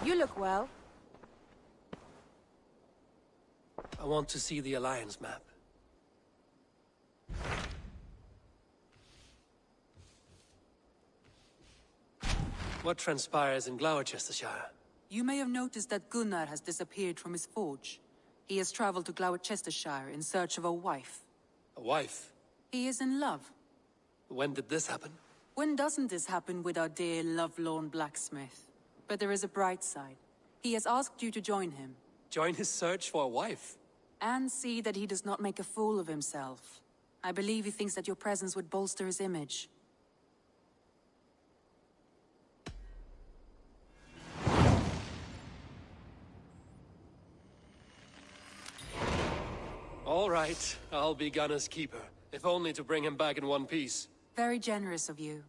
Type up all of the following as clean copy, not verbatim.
You look well. I want to see the Alliance map. What transpires in Gloucestershire? You may have noticed that Gunnar has disappeared from his forge. He has traveled to Gloucestershire in search of a wife. A wife? He is in love. When did this happen? When doesn't this happen with our dear lovelorn blacksmith? But there is a bright side. He has asked you to join him. Join his search for a wife? And see that he does not make a fool of himself. I believe he thinks that your presence would bolster his image. All right, I'll be Gunner's keeper, if only to bring him back in one piece. Very generous of you.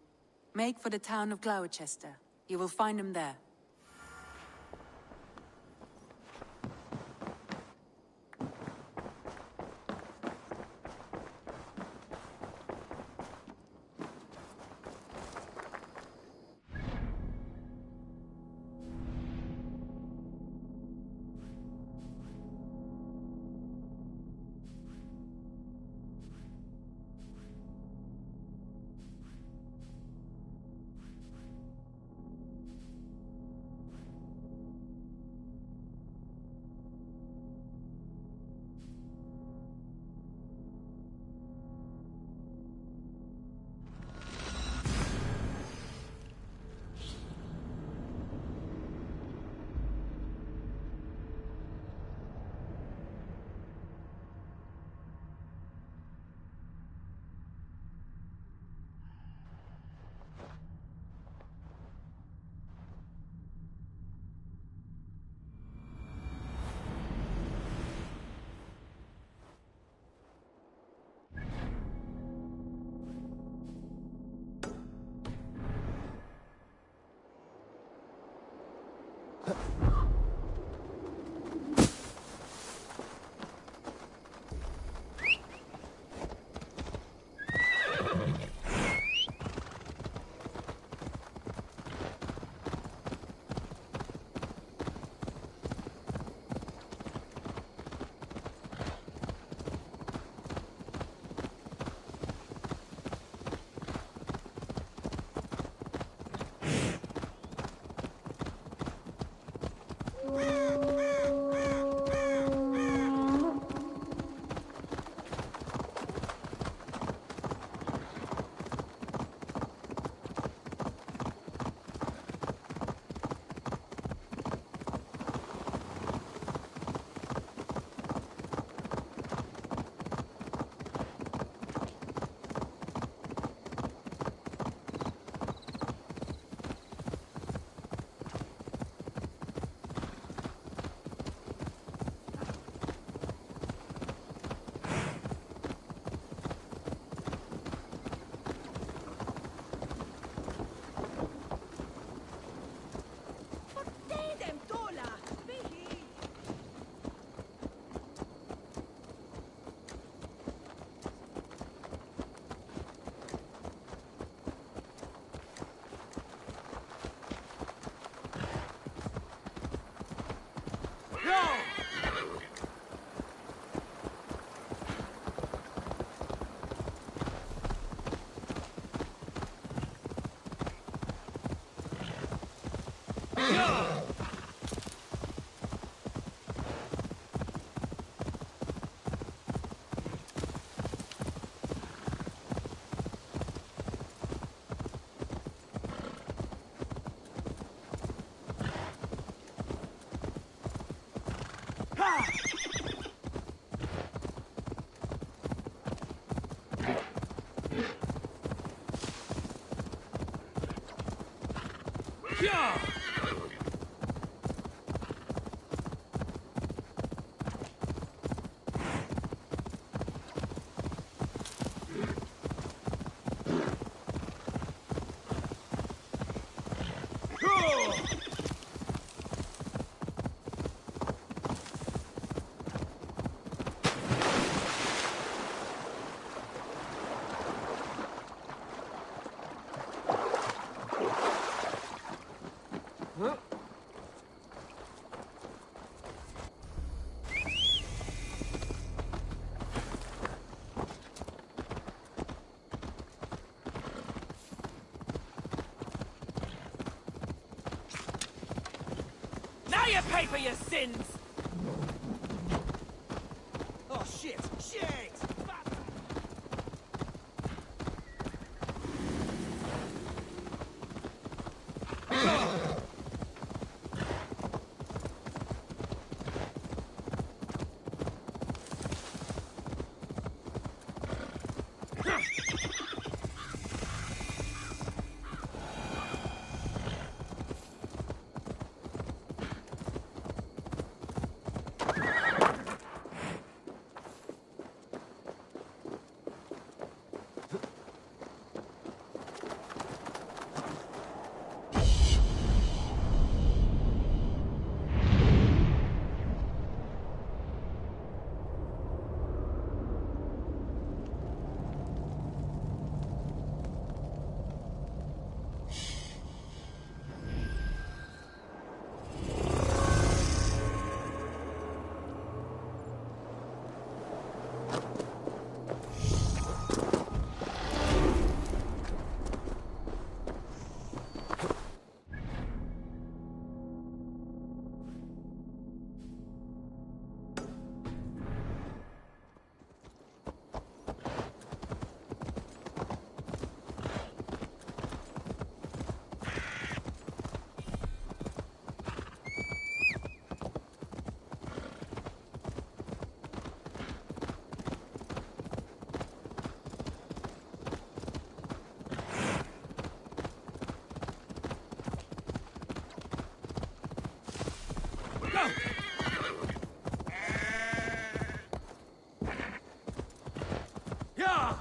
Make for the town of Gloucester. You will find him there. Yeah! Now you pay for your sins! Oh shit! Shit! Yeah!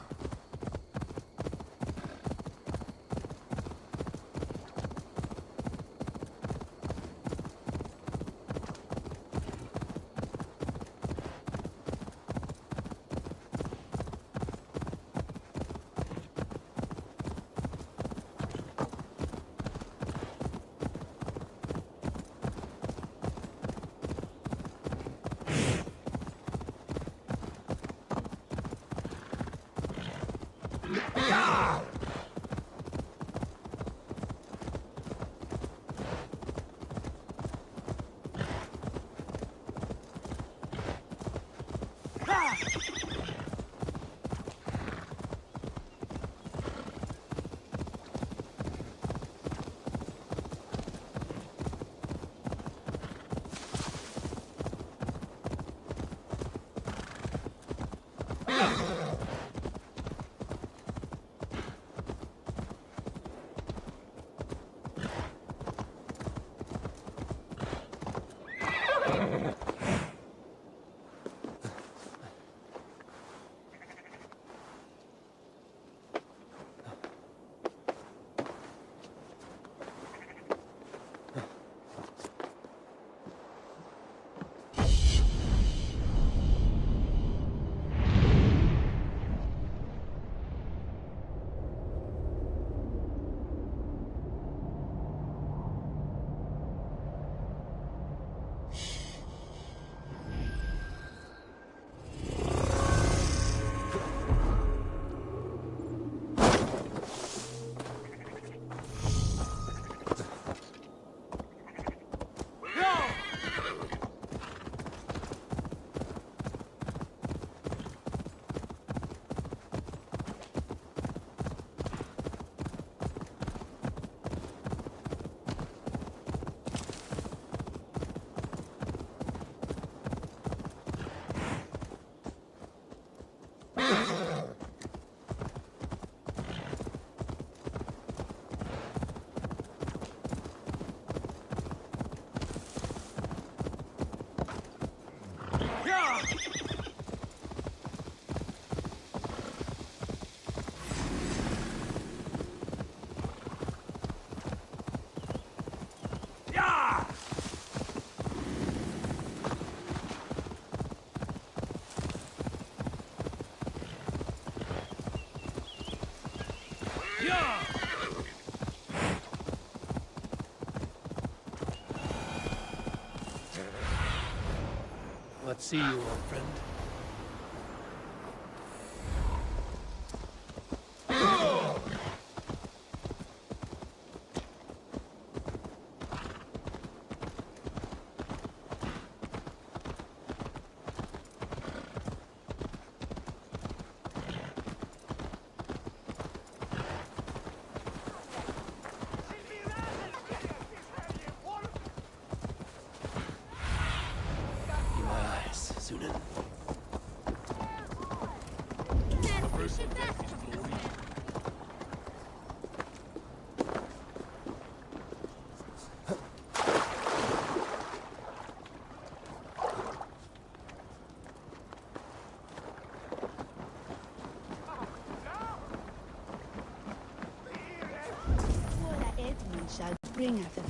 See you, old friend.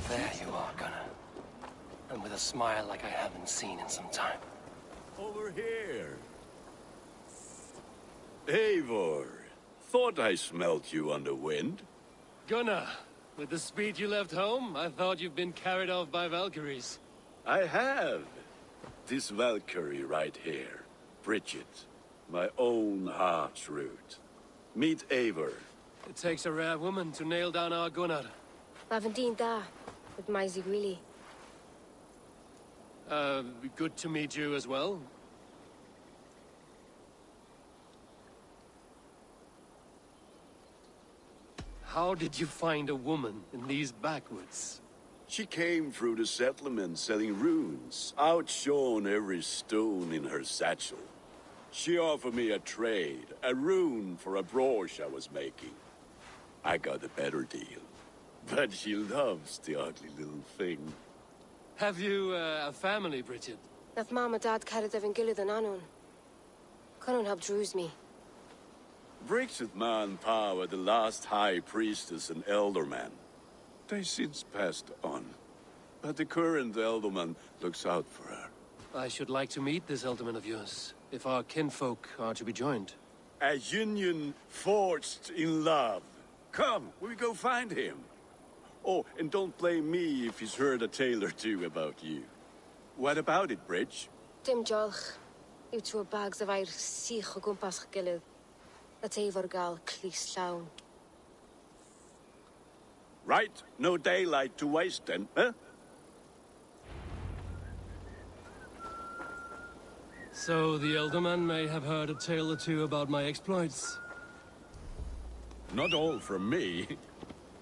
There you are, Gunnar. And with a smile like I haven't seen in some time. Over here. Eivor, thought I smelt you on the wind. Gunnar, with the speed you left home, I thought you'd been carried off by Valkyries. I have. This Valkyrie right here, Bridget, my own heart's root. Meet Eivor. It takes a rare woman to nail down our Gunnar. Lavendine da, with my Zigwili. Good to meet you as well. How did you find a woman in these backwoods? She came through the settlement selling runes, outshone every stone in her satchel. She offered me a trade, a rune for a brooch I was making. I got a better deal. But she loves the ugly little thing. Have you a family, Bridget? Naf mama dad carried evan gilid an anun. Cannon helped ruse me. Bridget man Pa were the last high priestess and elderman. They since passed on. But the current elderman looks out for her. I should like to meet this elderman of yours, if our kinfolk are to be joined. A union forged in love. Come, we go find him. Oh, and don't blame me if he's heard a tale or two about you. What about it, Bridge? Dim jolch. You two bags of air sich o gwmpas gilid. At Eivor gal clis llawn. Right, no daylight to waste then, huh? So the elderman may have heard a tale or two about my exploits. Not all from me.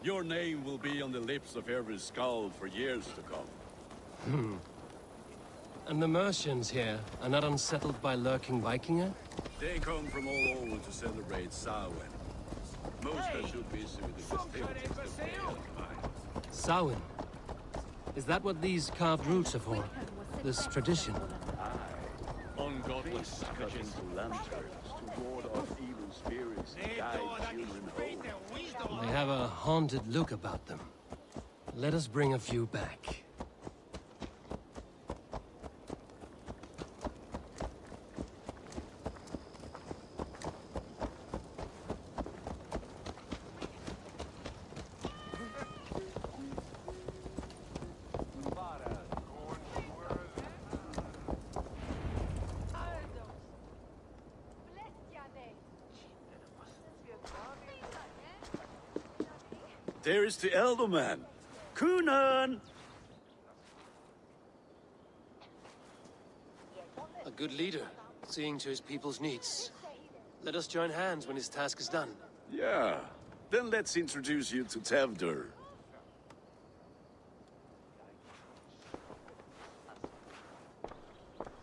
Your name will be on the lips of every skull for years to come. And the merchants here are not unsettled by lurking Vikinger? They come from all over to celebrate Samhain. Most are too busy with the festivities to pay mind. Samhain? Is that what these carved roots are for? This tradition? Ungodly scourges to lanterns to ward off evil spirits and guide children home. They have a haunted look about them. Let us bring a few back. There is the Elderman. Kunan! A good leader, seeing to his people's needs. Let us join hands when his task is done. Yeah. Then let's introduce you to Tevdur.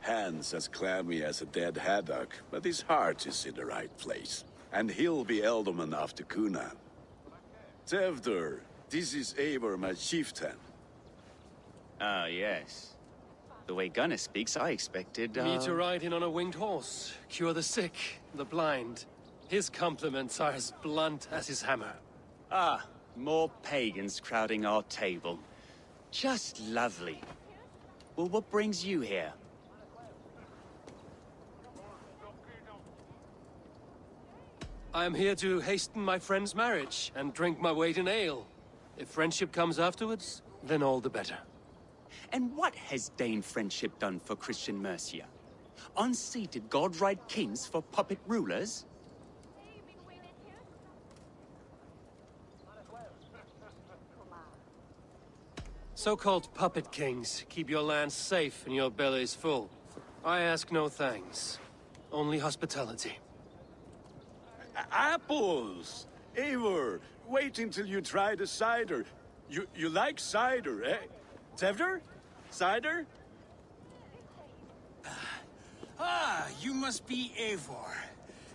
Hands as clammy as a dead haddock, but his heart is in the right place. And he'll be Elderman after Kunan. Tevdur, this is Eivor, my chieftain. Ah, yes. The way Gunnar speaks, I expected, Me to ride in on a winged horse, cure the sick, the blind. His compliments are as blunt as his hammer. Ah, more pagans crowding our table. Just lovely. Well, what brings you here? I am here to hasten my friend's marriage and drink my weight in ale. If friendship comes afterwards, then all the better. And what has Dane friendship done for Christian Mercia? Unseated god-right kings for puppet rulers? So-called puppet kings keep your lands safe and your bellies full. I ask no thanks. Only hospitality. Apples! Eivor, wait until you try the cider. You like cider, eh? Tevder? Cider? Ah, you must be Eivor.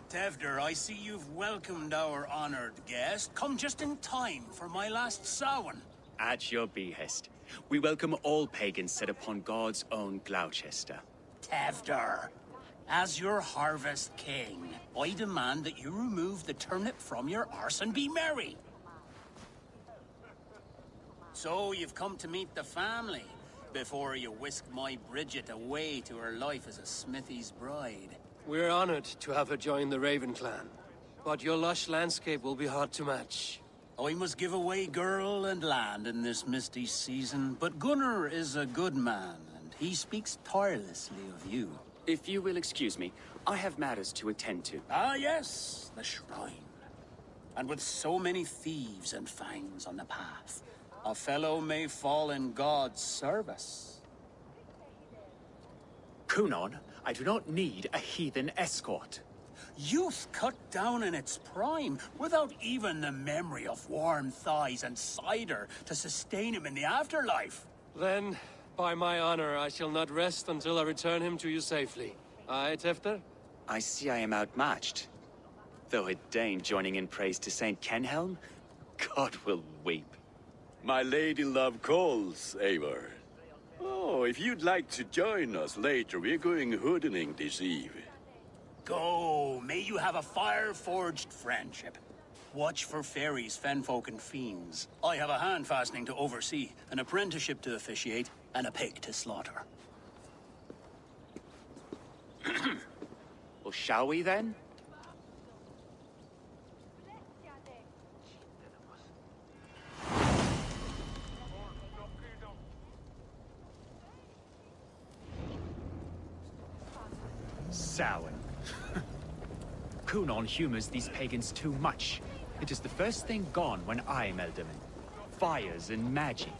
Tevder, I see you've welcomed our honored guest. Come just in time for my last Samhain. At your behest. We welcome all pagans set upon God's own Gloucester. Tevder, as your harvest king, I demand that you remove the turnip from your arse and be merry. So you've come to meet the family, before you whisk my Bridget away to her life as a smithy's bride. We're honored to have her join the Raven clan. But your lush landscape will be hard to match. I must give away girl and land in this misty season, but Gunnar is a good man, and he speaks tirelessly of you. If you will excuse me, I have matters to attend to. Ah yes, the shrine. And with so many thieves and fangs on the path, a fellow may fall in God's service. Kunon, I do not need a heathen escort. Youth cut down in its prime, without even the memory of warm thighs and cider to sustain him in the afterlife. Then, by my honor, I shall not rest until I return him to you safely. Aye, Tefter? I see I am outmatched. Though a Dane joining in praise to Saint Kenhelm, God will weep. My lady love calls, Eivor. Oh, if you'd like to join us later, we're going hoodening this eve. Go, may you have a fire-forged friendship. Watch for fairies, fenfolk, and fiends. I have a hand fastening to oversee, an apprenticeship to officiate, and a pig to slaughter. Well, shall we then? Samhain. Kunon humors these pagans too much. It is the first thing gone when I am Elderman. Fires and magic.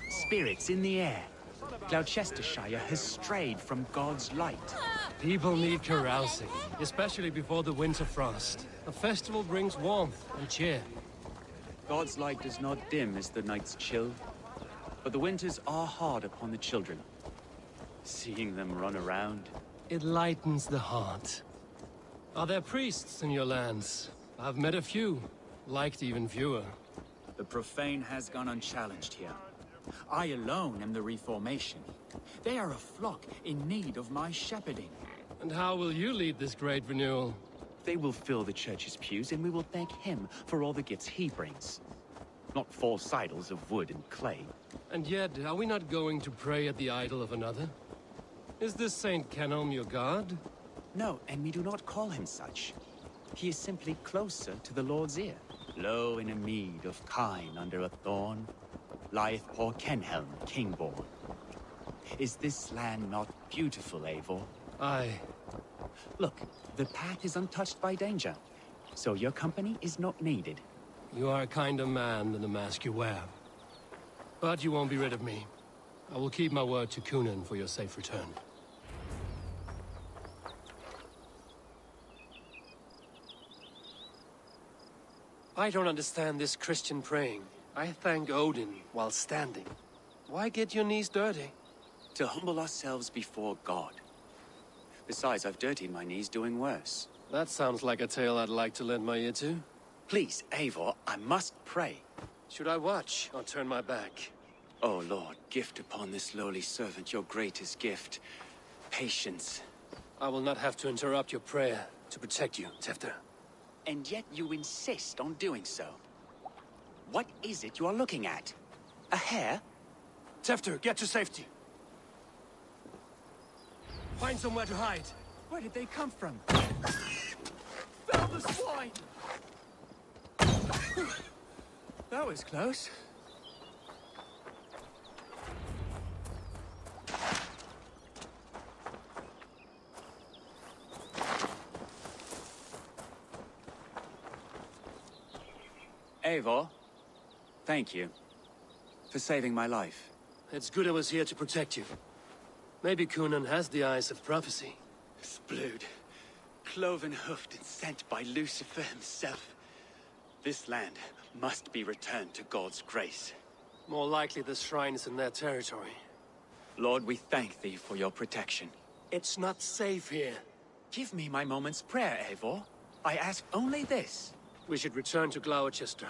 Spirits in the air. Gloucestershire has strayed from God's light. People need carousing, especially before the winter frost. A festival brings warmth and cheer. God's light does not dim as the nights chill, but the winters are hard upon the children. Seeing them run around. It lightens the heart. Are there priests in your lands? I've met a few, liked even fewer. The profane has gone unchallenged here. I alone am the reformation. They are a flock in need of my shepherding. And how will you lead this great renewal? They will fill the church's pews, and we will thank him for all the gifts he brings. Not false idols of wood and clay. And yet, are we not going to pray at the idol of another? Is this Saint Kenelm your god? No, and we do not call him such. He is simply closer to the Lord's ear. Low in a mead of kine under a thorn, lieth poor Kenhelm, king-born. Is this land not beautiful, Eivor? Aye. Look, the path is untouched by danger, so your company is not needed. You are a kinder man than the mask you wear. But you won't be rid of me. I will keep my word to Kunan for your safe return. I don't understand this Christian praying. I thank Odin while standing. Why get your knees dirty? To humble ourselves before God. Besides, I've dirtied my knees doing worse. That sounds like a tale I'd like to lend my ear to. Please, Eivor, I must pray. Should I watch or turn my back? Oh Lord, gift upon this lowly servant your greatest gift. Patience. I will not have to interrupt your prayer to protect you, Tefter. And yet you insist on doing so. What is it you are looking at? A hare? Tefter, get to safety. Find somewhere to hide. Where did they come from? Fell the swine! That was close. Eivor, thank you for saving my life. It's good I was here to protect you. Maybe Cunan has the eyes of prophecy. This blood, cloven-hoofed and sent by Lucifer himself. This land must be returned to God's grace. More likely the shrine is in their territory. Lord, we thank thee for your protection. It's not safe here. Give me my moment's prayer, Eivor. I ask only this. We should return to Gloucester.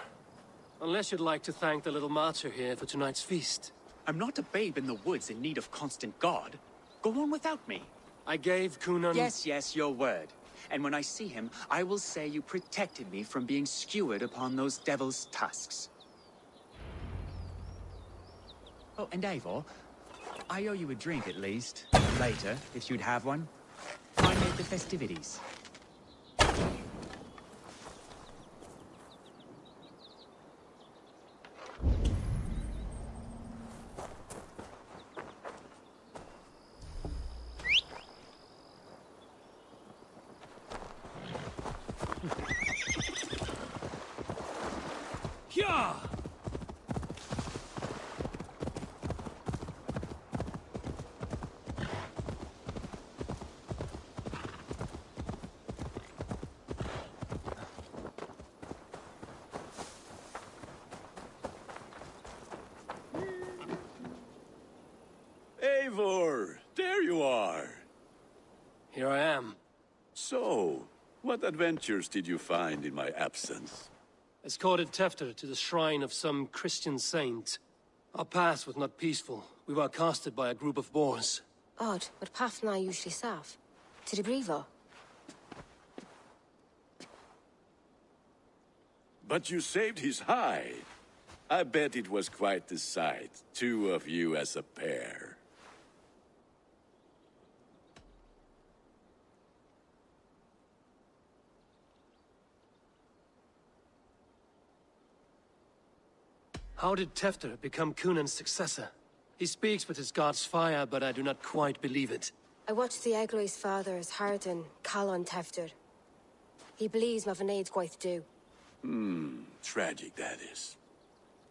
Unless you'd like to thank the little martyr here for tonight's feast. I'm not a babe in the woods in need of constant guard. Go on without me. I gave Cunan... Yes, your word. And when I see him, I will say you protected me from being skewered upon those devil's tusks. Oh, and Eivor, I owe you a drink at least. Later, if you'd have one. I made the festivities. Yeah! Eivor, there you are. Here I am. So, what adventures did you find in my absence? Escorted Tefter to the shrine of some Christian saint. Our past was not peaceful. We were accosted by a group of boars. Odd, but path na usually safe. To the Brevo. But you saved his hide. I bet it was quite the sight, two of you as a pair. How did Tefter become Cunan's successor? He speaks with his god's fire, but I do not quite believe it. I watched the Egloi's father as Harden, Calon Tefter. He believes Mavanades quite do. Tragic that is.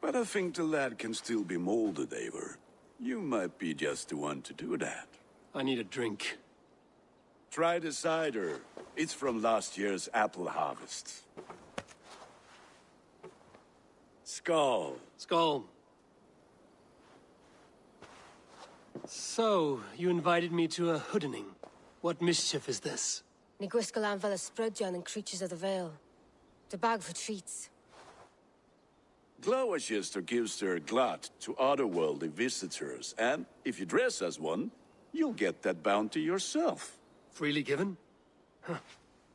But I think the lad can still be molded, Eivor. You might be just the one to do that. I need a drink. Try the cider. It's from last year's apple harvest. Skull. Skull. So, you invited me to a hoodening. What mischief is this? Niguiscalan Vela Sprudjon and Creatures of the Vale. The bag for treats. Gloucester gives their glut to otherworldly visitors, and if you dress as one, you'll get that bounty yourself. Freely given? Huh.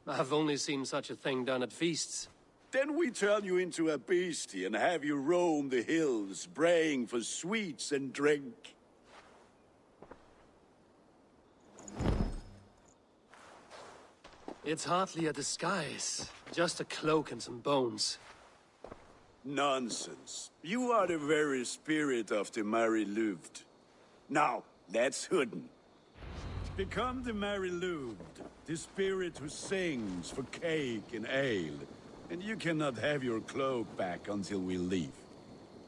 I've only seen such a thing done at feasts. Then we turn you into a beastie and have you roam the hills, braying for sweets and drink. It's hardly a disguise. Just a cloak and some bones. Nonsense. You are the very spirit of the Mary Louved. Now, let's hooden. Become the Mary Louved, the spirit who sings for cake and ale. And you cannot have your cloak back until we leave.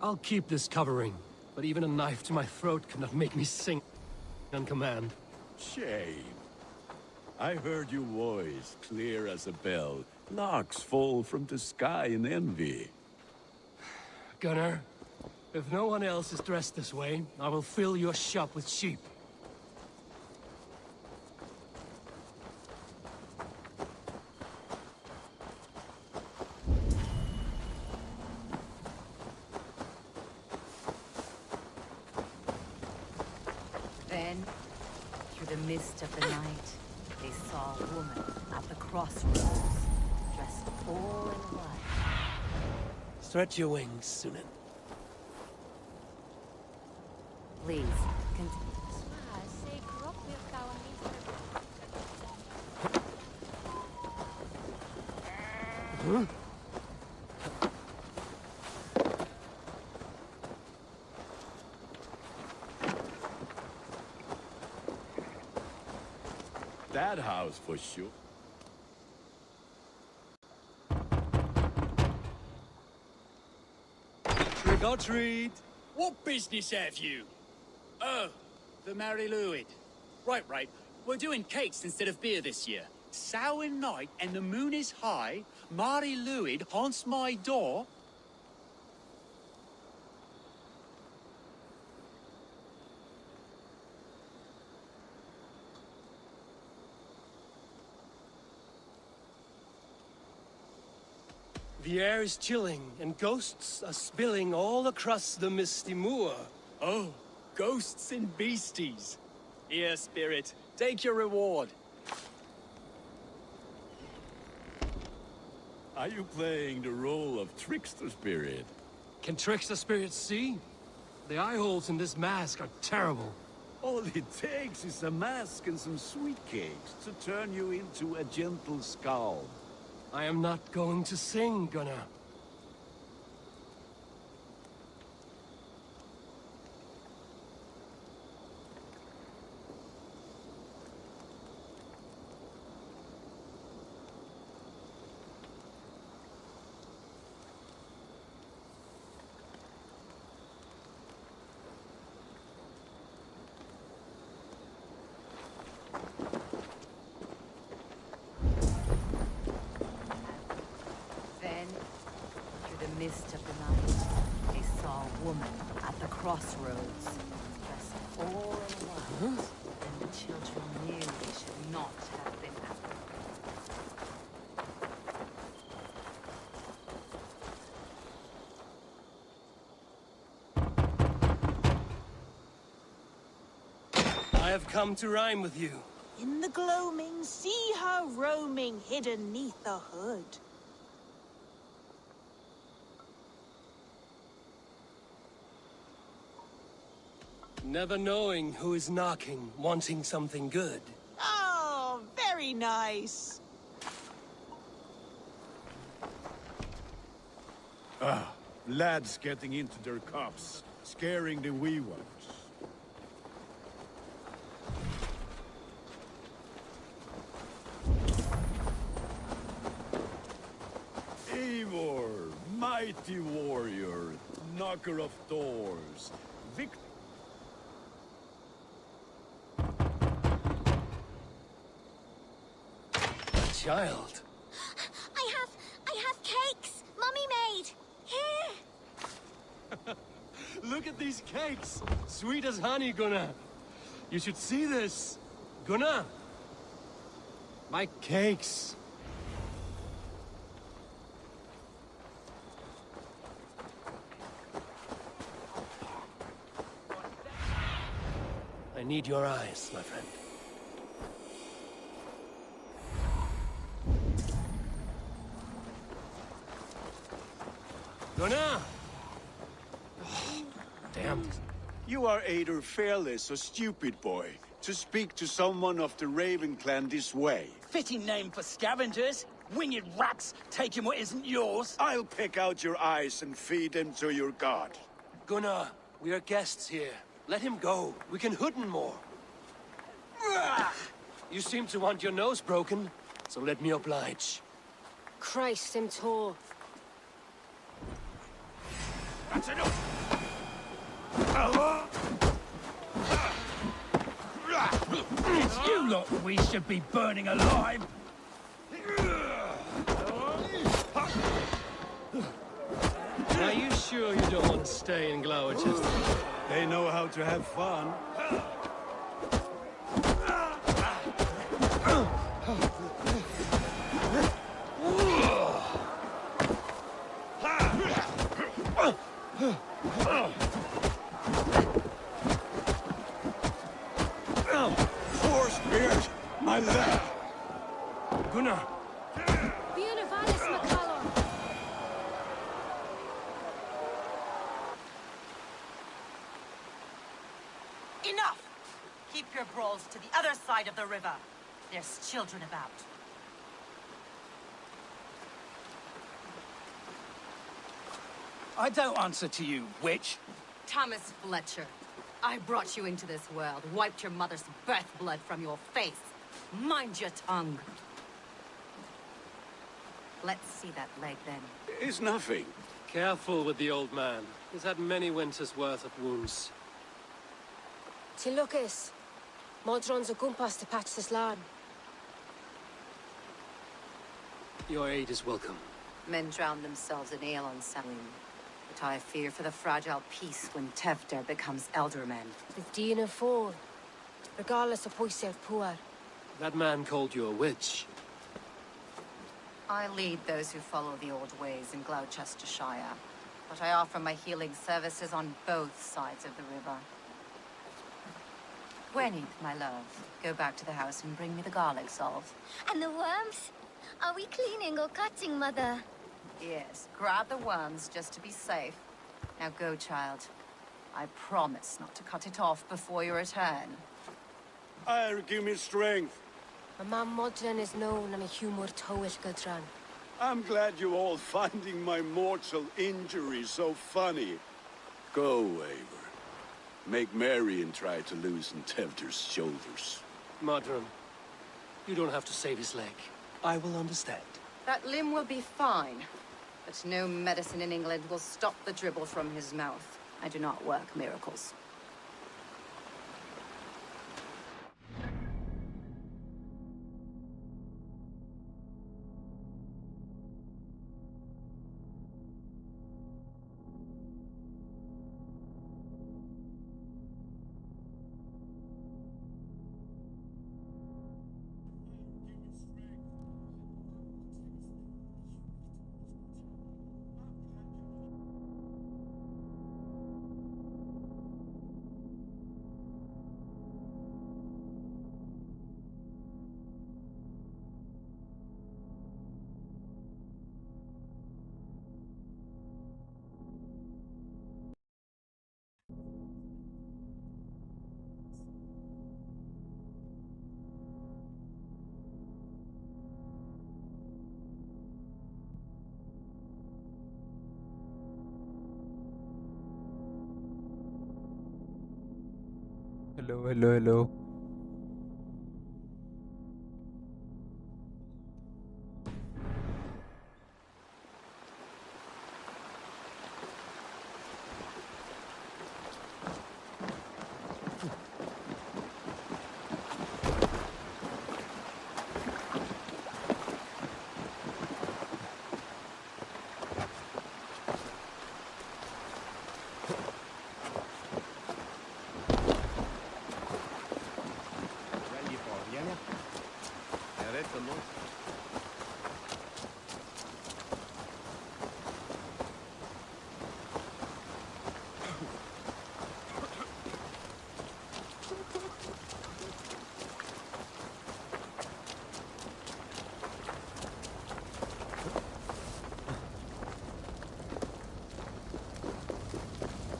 I'll keep this covering, but even a knife to my throat cannot make me sing on command. Shame. I heard your voice clear as a bell. Larks fall from the sky in envy. Gunnar, if no one else is dressed this way, I will fill your shop with sheep. Then, through the mist of the night, they saw a woman at the crossroads, dressed all in white. Stretch your wings, Sunan. Please, continue. Huh? That house for sure. Trick or treat. What business have you? Oh, the Mary Lwyd. Right. We're doing cakes instead of beer this year. Samhain night and the moon is high. Mary Lwyd haunts my door. The air is chilling, and ghosts are spilling all across the misty moor. Oh, ghosts and beasties. Here, spirit, take your reward. Are you playing the role of trickster spirit? Can trickster spirits see? The eye holes in this mask are terrible. All it takes is a mask and some sweet cakes to turn you into a gentle skull. I am not going to sing, Gunnar. Then, through the mist of the night, they saw a woman at the crossroads, dressed all in white. And the children knew they should not have been at I have come to rhyme with you. In the gloaming, see her roaming hidden neath the hood. Never knowing who is knocking, wanting something good. Oh, very nice. Lads getting into their cups, scaring the wee ones. Eivor, mighty warrior, knocker of doors, Child. I have cakes! Mummy made! Here! Look at these cakes! Sweet as honey, Gunnar. You should see this. Gunnar! My cakes. I need your eyes, my friend. Gunnar! Oh, damn. You are either fearless or stupid, boy, to speak to someone of the Raven clan this way. Fitting name for scavengers. Winged rats taking what isn't yours. I'll pick out your eyes and feed them to your god. Gunnar, we are guests here. Let him go. We can hood him more. You seem to want your nose broken, so let me oblige. Christ him tall. That's enough. It's you lot we should be burning alive. Are you sure you don't want to stay in Gloucester? They know how to have fun. Force beard, my leg. Gunnar! Enough! Keep your brawls to the other side of the river. There's children about. I don't answer to you, witch. Thomas Fletcher, I brought you into this world, wiped your mother's birth blood from your face. Mind your tongue. Let's see that leg then. It's nothing. Careful with the old man. He's had many winters' worth of wounds. Ti lwcus. Modron's o gwmpas to patch this land. Your aid is welcome. Men drown themselves in ale on Samhain. But I fear for the fragile peace when Tevder becomes eldermen. With Dean and Ford. Regardless of pwysiau'r pŵar. That man called you a witch. I lead those who follow the old ways in Gloucestershire, but I offer my healing services on both sides of the river. Gwenny, my love, go back to the house and bring me the garlic salve. And the worms? Are we cleaning or cutting, Mother? Yes, grab the worms just to be safe. Now go, child. I promise not to cut it off before your return. Give me strength. My mam Modron is known am a humor tywyll gydran. I'm glad you're all finding my mortal injury so funny. Go, Eivor. Make merry and try to loosen Tevder's shoulders. Modron, you don't have to save his leg. I will understand. That limb will be fine, but no medicine in England will stop the dribble from his mouth. I do not work miracles. Hello.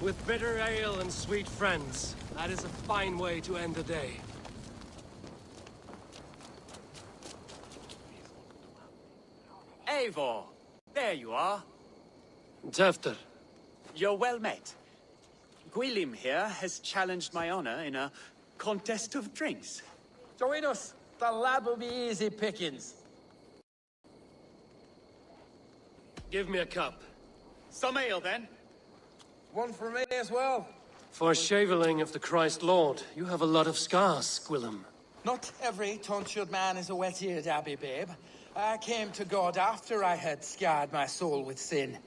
With bitter ale and sweet friends, that is a fine way to end the day. Eivor! There you are. Tevder. You're well met. Gwilym here has challenged my honor in a contest of drinks. Join us. The lad will be easy pickings. Give me a cup. Some ale, then. One for me as well. For shaveling of the Christ Lord, you have a lot of scars, Gwilym. Not every tonsured man is a wet-eared abbey, babe. I came to God after I had scarred my soul with sin.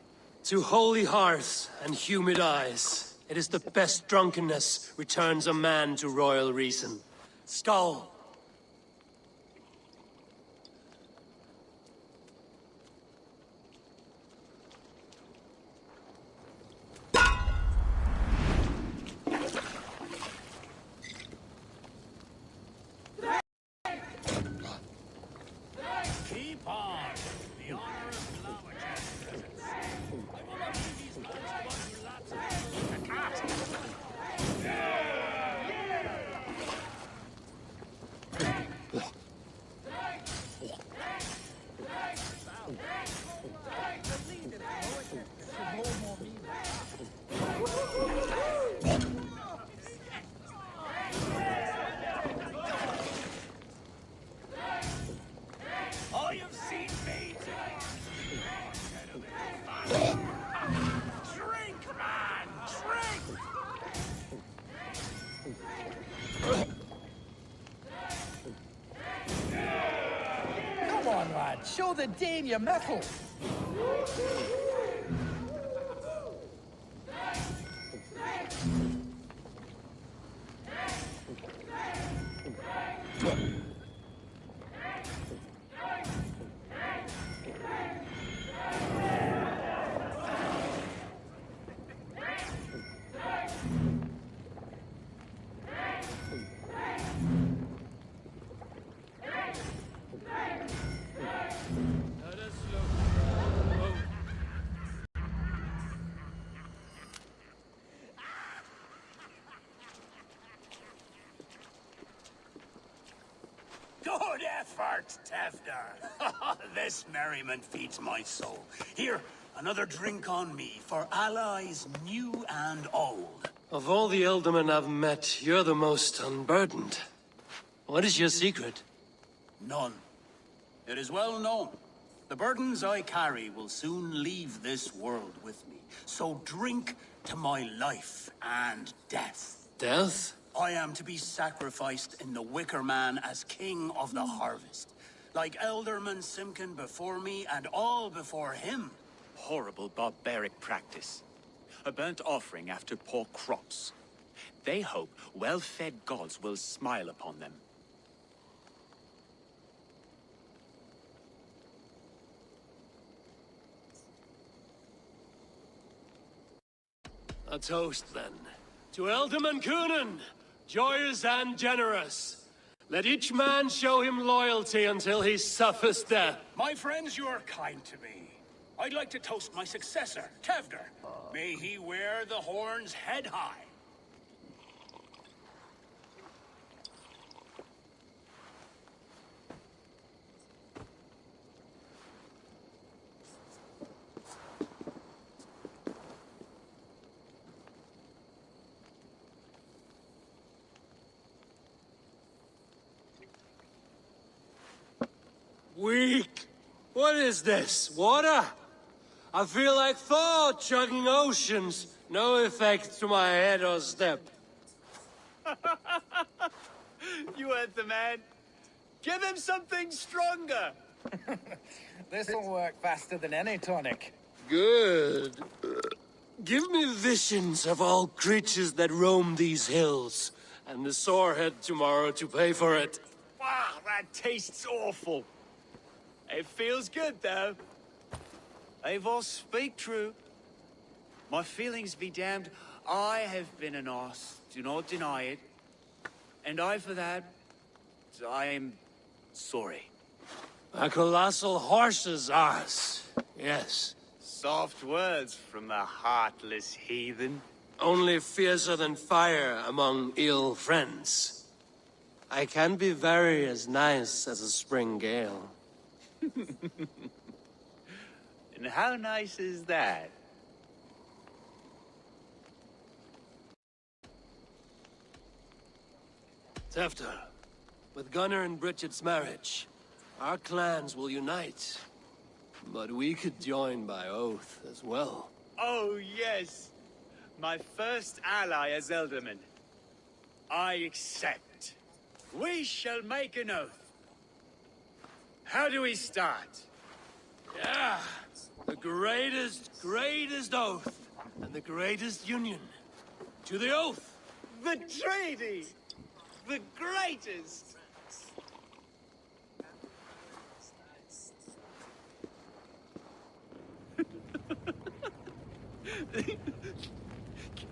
To holy hearths and humid eyes, it is the best drunkenness returns a man to royal reason. Skull! Keep on. The honor of Gloucester's presence. I will not leave these monks the ones who lapse the cast. Oh, you've seen me tonight. know the Dane you metal. Good effort, Tevder. This merriment feeds my soul. Here, another drink on me for allies new and old. Of all the Ealdormen I've met, you're the most unburdened. What is your secret? None. It is well known. The burdens I carry will soon leave this world with me. So drink to my life and death. Death? I am to be sacrificed in the Wicker Man as king of the harvest. Like Elderman Simkin before me and all before him. Horrible barbaric practice. A burnt offering after poor crops. They hope well-fed gods will smile upon them. A toast, then. To Ealdorman Coonan, joyous and generous. Let each man show him loyalty until he suffers death. My friends, you are kind to me. I'd like to toast my successor, Tevder. May he wear the horns head high. Weak. What is this? Water? I feel like Thor chugging oceans. No effect to my head or step. You heard the man. Give him something stronger. This'll work faster than any tonic. Good. Give me visions of all creatures that roam these hills, and the sorehead tomorrow to pay for it. Wow, that tastes awful. It feels good, though. Eivor, speak true. My feelings be damned. I have been an arse, do not deny it. And I, for that, I am sorry. A colossal horse's arse, yes. Soft words from the heartless heathen. Only fiercer than fire among ill friends. I can be very as nice as a spring gale. And how nice is that? Tefter, with Gunnar and Bridget's marriage, our clans will unite. But we could join by oath as well. Oh, yes. My first ally as Ealdorman. I accept. We shall make an oath. How do we start? Yeah, the greatest oath, and the greatest union. To the oath! The treaty! The greatest!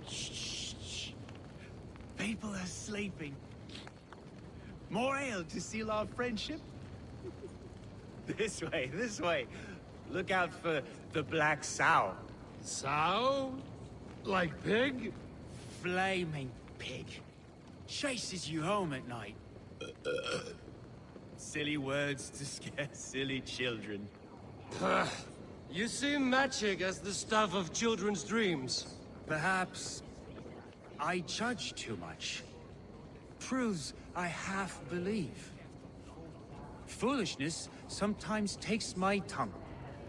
Shh. People are sleeping. More ale to seal our friendship? This way. Look out for the black sow. Sow? Like pig? Flaming pig. Chases you home at night. Silly words to scare silly children. You see magic as the stuff of children's dreams. Perhaps I judge too much. Proves I half believe. Foolishness sometimes takes my tongue.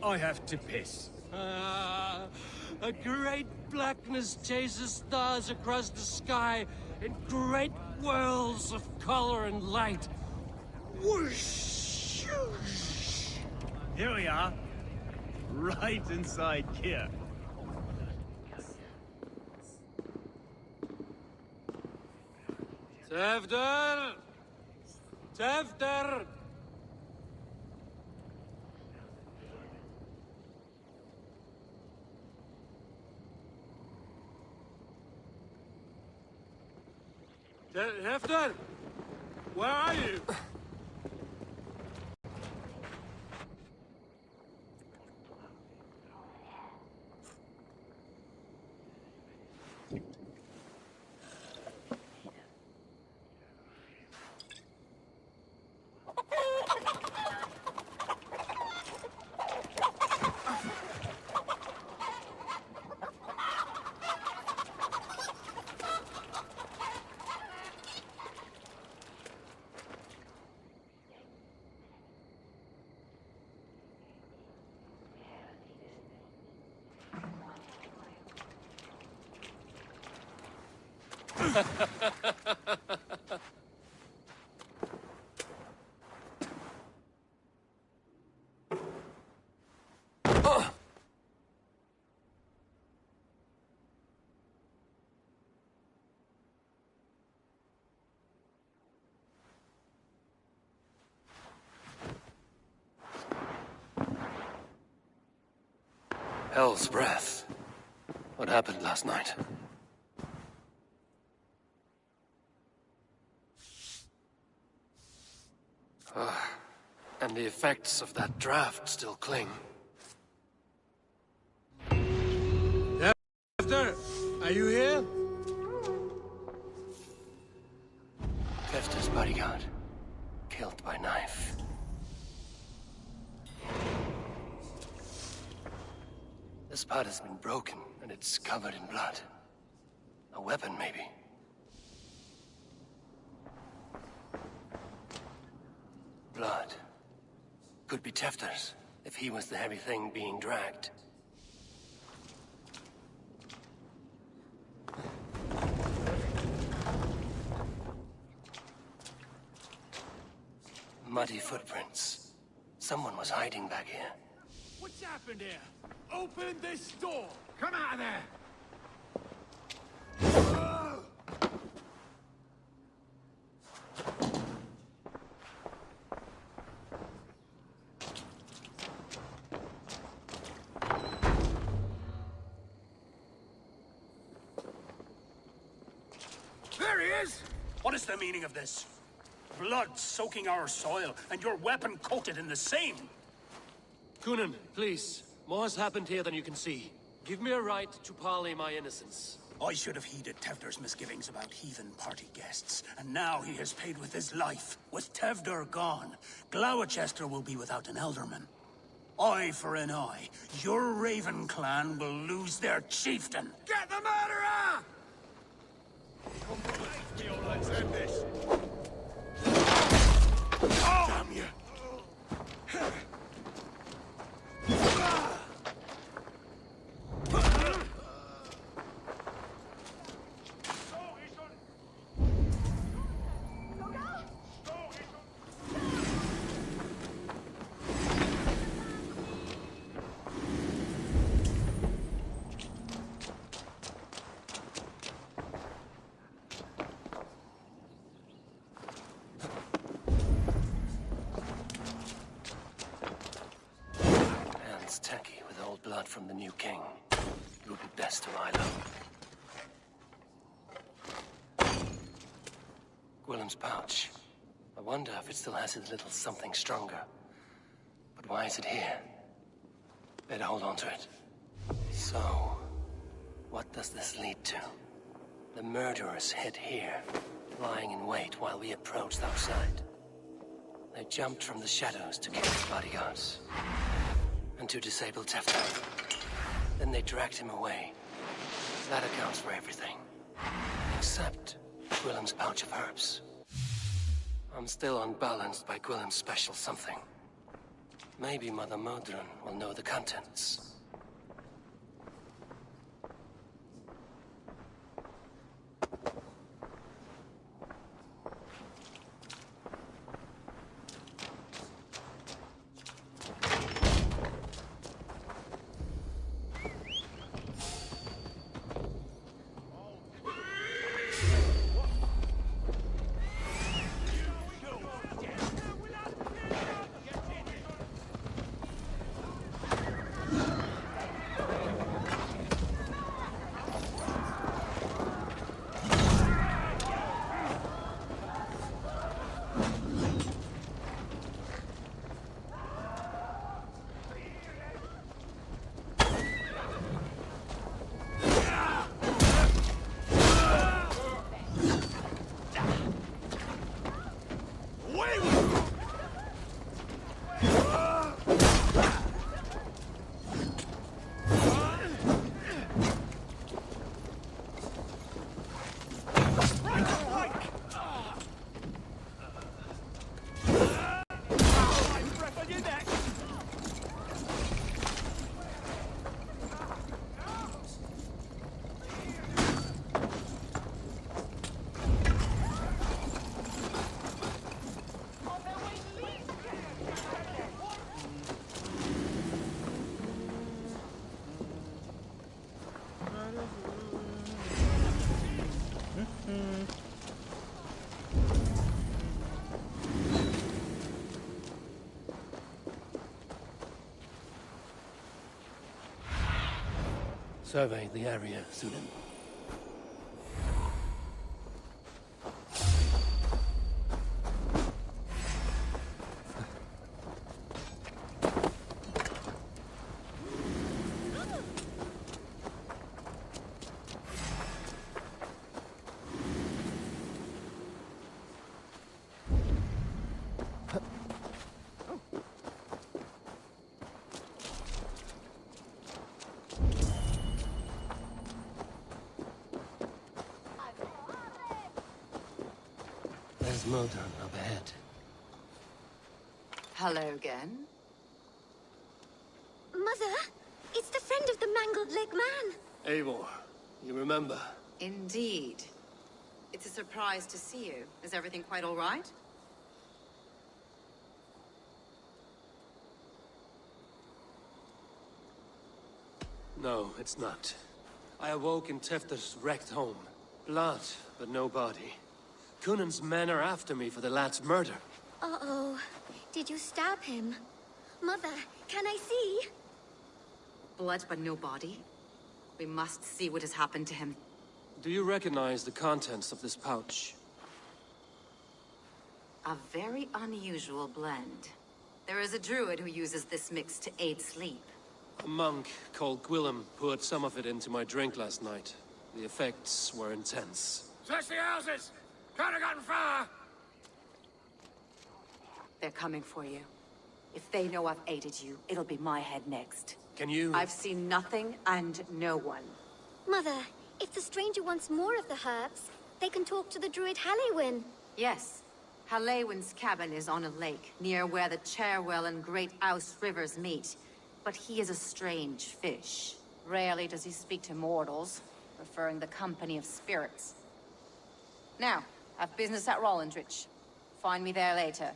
I have to piss. A great blackness chases stars across the sky in great whirls of color and light. Whoosh! Here we are. Right inside here. Tevder! Tevder! Tevder! Where are you? Hell's breath. What happened last night? And the effects of that draft still cling. Tefter, are you here? Tefter's bodyguard. Killed by knife. This part has been broken, and it's covered in blood. A weapon, maybe. Blood. Could be Tefter's, if he was the heavy thing being dragged. Muddy footprints. Someone was hiding back here. What's happened here? Open this door! Come out of there! There he is! What is the meaning of this? Blood soaking our soil, and your weapon coated in the same! Kunin, please. More has happened here than you can see. Give me a right to parley my innocence. I should have heeded Tevder's misgivings about heathen party guests, and now he has paid with his life. With Tevder gone, Gloucester will be without an alderman. Eye for an eye. Your Raven clan will lose their chieftain. Get the murderer! Let's end this. Damn you! Tacky with old blood from the new king. It would be best to lie low. Gwillem's pouch. I wonder if it still has his little something stronger. But why is it here? Better hold on to it. So, what does this lead to? The murderers hid here, lying in wait while we approached outside. They jumped from the shadows to kill the bodyguards. And to disable Tefter. Then they dragged him away. That accounts for everything. Except Gwillem's pouch of herbs. I'm still unbalanced by Gwillem's special something. Maybe Mother Modron will know the contents. Survey the area, Sunan. There's Modan up ahead. Hello again. Mother, it's the friend of the mangled leg man. Eivor, you remember? Indeed. It's a surprise to see you. Is everything quite all right? No, it's not. I awoke in Tefter's wrecked home. Blood, but no body. Cunan's men are after me for the lad's murder. Uh-oh. Did you stab him? Mother, can I see? Blood but no body? We must see what has happened to him. Do you recognize the contents of this pouch? A very unusual blend. There is a druid who uses this mix to aid sleep. A monk called Gwillem poured some of it into my drink last night. The effects were intense. Search the houses! Could have gotten far! They're coming for you. If they know I've aided you, it'll be my head next. Can you... I've seen nothing and no one. Mother, if the stranger wants more of the herbs, they can talk to the druid Halewyn. Yes. Halewyn's cabin is on a lake, near where the Cherwell and Great Ouse rivers meet. But he is a strange fish. Rarely does he speak to mortals, preferring the company of spirits. Now, I've business at Rollindrich. Find me there later.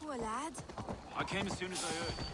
Poor lad. I came as soon as I heard.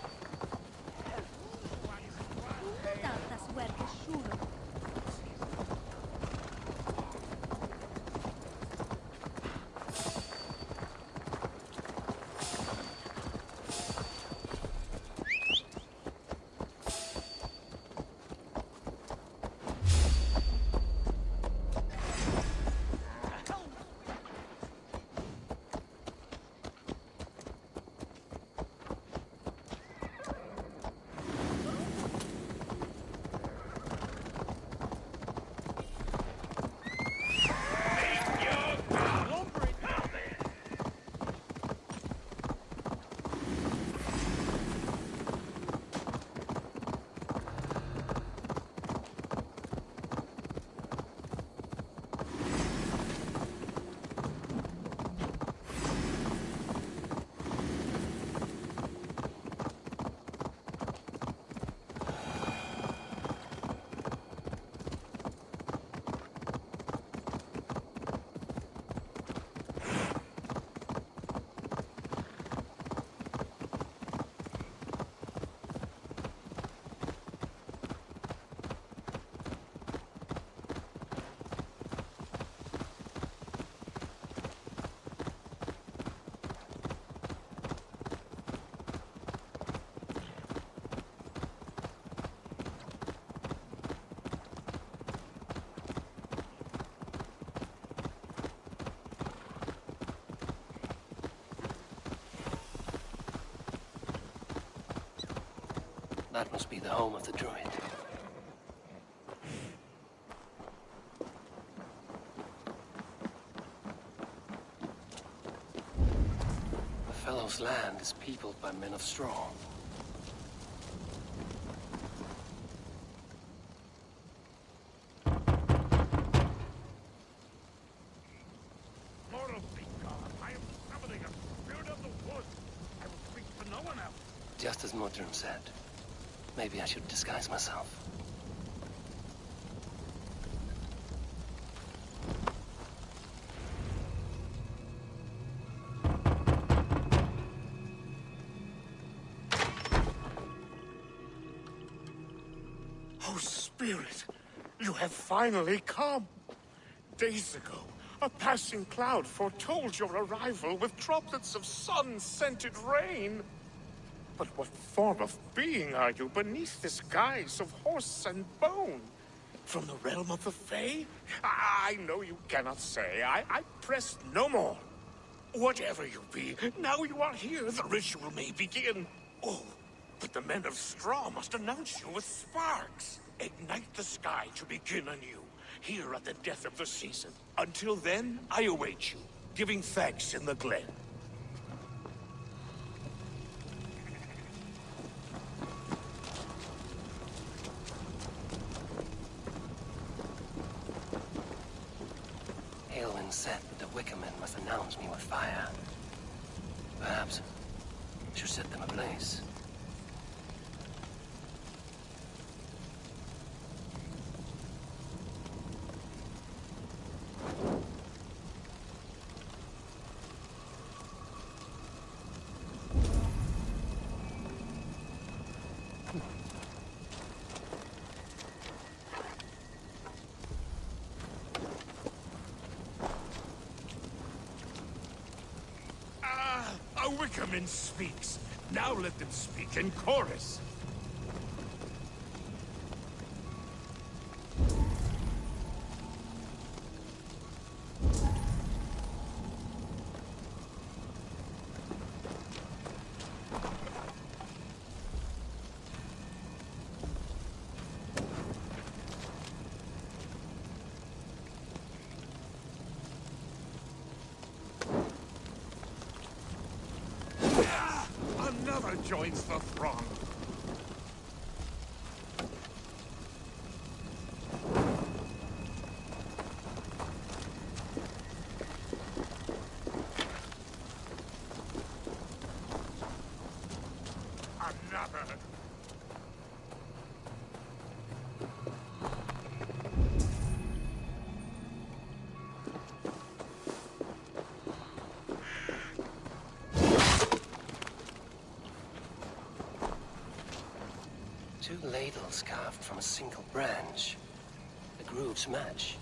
That must be the home of the druid. Beowulf's land is peopled by men of straw. Just as Modron said. Maybe I should disguise myself. Oh, Spirit, you have finally come. Days ago, a passing cloud foretold your arrival with droplets of sun-scented rain. But what form of being are you beneath this guise of horse and bone? From the realm of the Fae? I know you cannot say. I press no more. Whatever you be, now you are here, the ritual may begin. Oh, but the men of straw must announce you with sparks. Ignite the sky to begin anew, here at the death of the season. Until then, I await you, giving thanks in the glen. Said the Wickermen must announce me with fire. Perhaps I should set them ablaze. Wickerman speaks. Now let them speak in chorus. Another joins the throng. Another. Two ladles carved from a single branch. The grooves match.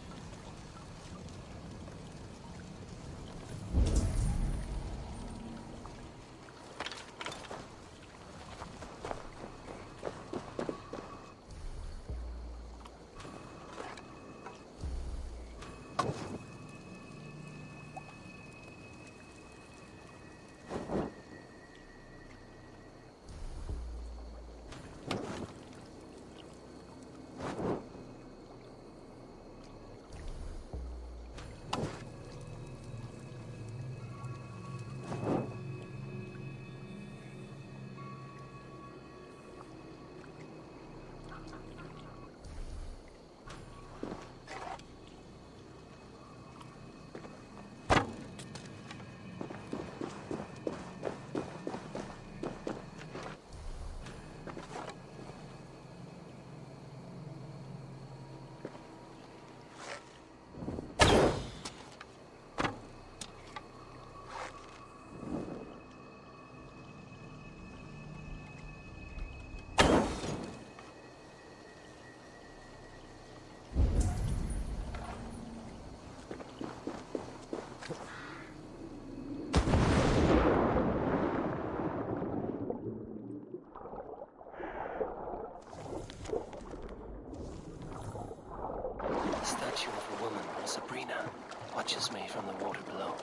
statue of a woman, Sabrina, watches me from the water below.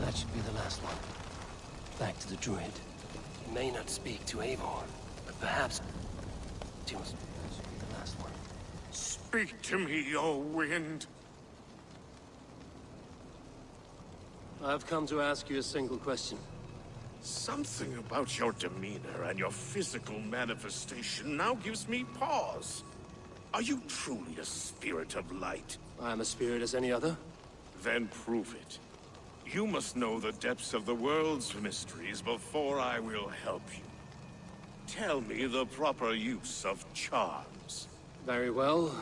That should be the last one. Back to the druid. He may not speak to Eivor, but perhaps... That should be the last one. Speak to me, O wind. I've come to ask you a single question. Something about your demeanor and your physical manifestation now gives me pause. Are you truly a spirit of light? I am a spirit as any other. Then prove it. You must know the depths of the world's mysteries before I will help you. Tell me the proper use of charms. Very well.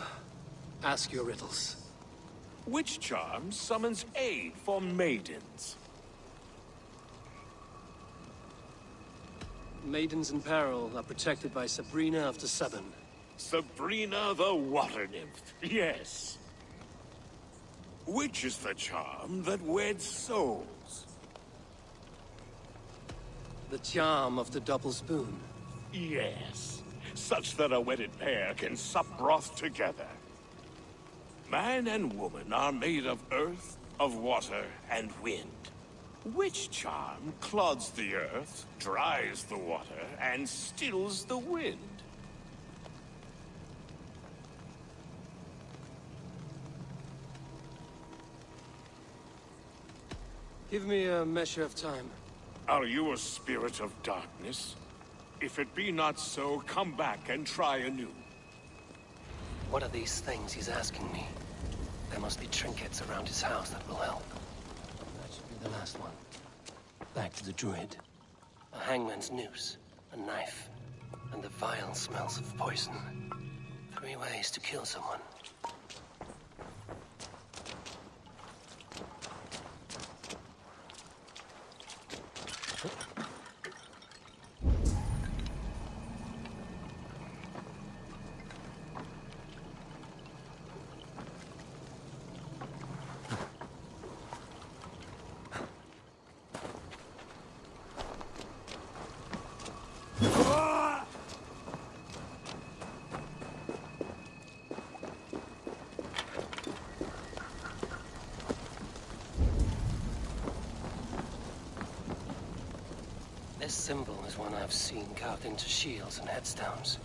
Ask your riddles. Which charm summons aid for maidens? Maidens in peril are protected by Sabrina of the Seven. Sabrina the Water Nymph, yes. Which is the charm that weds souls? The charm of the double spoon. Yes, such that a wedded pair can sup broth together. Man and woman are made of earth, of water, and wind. Which charm clods the earth, dries the water, and stills the wind? Give me a measure of time. Are you a spirit of darkness? If it be not so, come back and try anew. What are these things he's asking me? There must be trinkets around his house that will help. That should be the last one. Back to the druid. A hangman's noose, a knife, and the vile smells of poison. 3 ways to kill someone. This symbol is one I've seen carved into shields and headstones.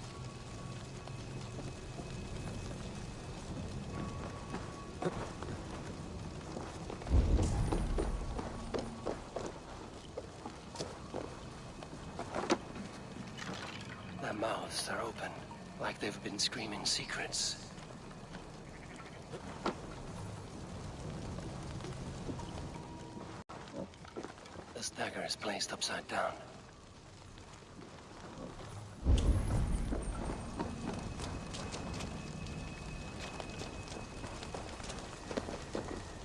Their mouths are open, like they've been screaming secrets. This dagger is placed upside down.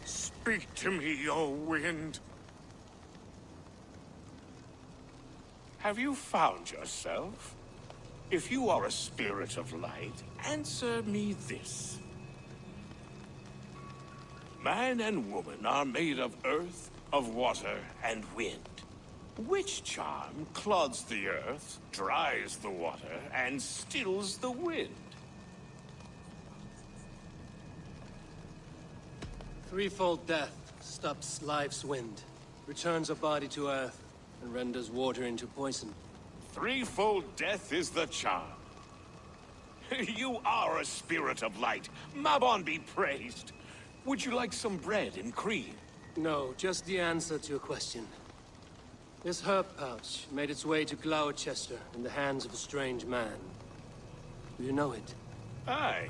Speak to me, O wind. Have you found yourself? If you are a spirit of light, answer me this. Man and woman are made of earth, of water, and wind. Which charm clods the earth, dries the water, and stills the wind? Threefold death stops life's wind, returns a body to earth, and renders water into poison. Threefold death is the charm. You are a spirit of light. Mabon be praised. Would you like some bread and cream? No, just the answer to your question. This herb pouch made its way to Gloucester in the hands of a strange man. Do you know it? Aye.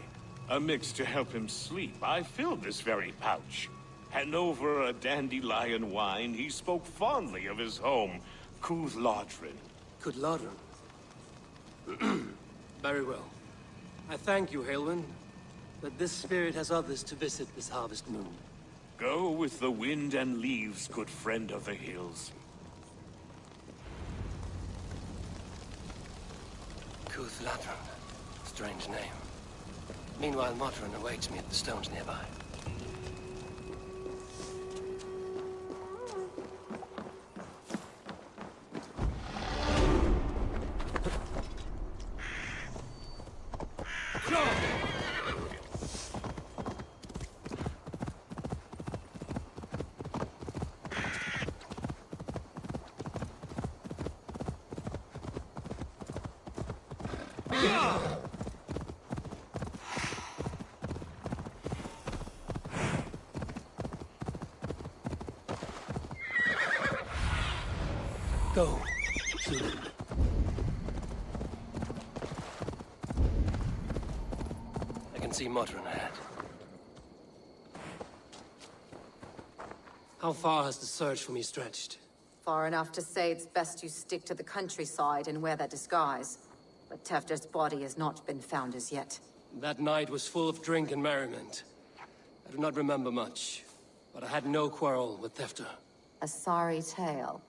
A mix to help him sleep. I filled this very pouch. And over a dandelion wine, he spoke fondly of his home, Cooth-Lodrin. Cooth-Lodrin? Very well. I thank you, Halwyn, but this spirit has others to visit this harvest moon. Go with the wind and leaves, good friend of the hills. Cooth-Lodrin. Strange name. Meanwhile, Modron awaits me at the stones nearby. Go. Soon. I can see Modron ahead. How far has the search for me stretched? Far enough to say it's best you stick to the countryside and wear that disguise. But Tefder's body has not been found as yet. That night was full of drink and merriment. I do not remember much, but I had no quarrel with Tefder. A sorry tale.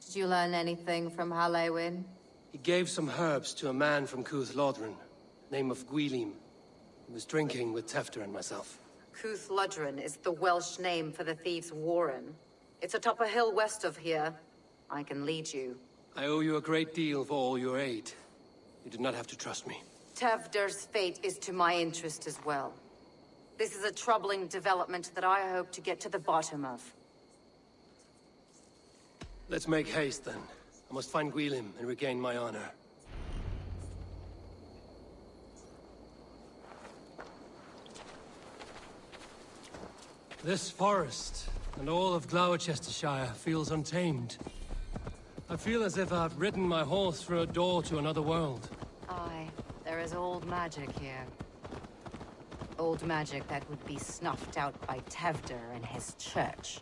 Did you learn anything from Halewin? He gave some herbs to a man from Cuth Lodren, name of Gwylim. He was drinking with Tefder and myself. Cuth Lodren is the Welsh name for the thieves' warren. It's atop a hill west of here. I can lead you. I owe you a great deal for all your aid. You did not have to trust me. Tefder's fate is to my interest as well. This is a troubling development that I hope to get to the bottom of. Let's make haste, then. I must find Gwylim and regain my honor. This forest, and all of Gloucestershire, feels untamed. I feel as if I've ridden my horse through a door to another world. Aye, there is old magic here. Old magic that would be snuffed out by Tefder and his church.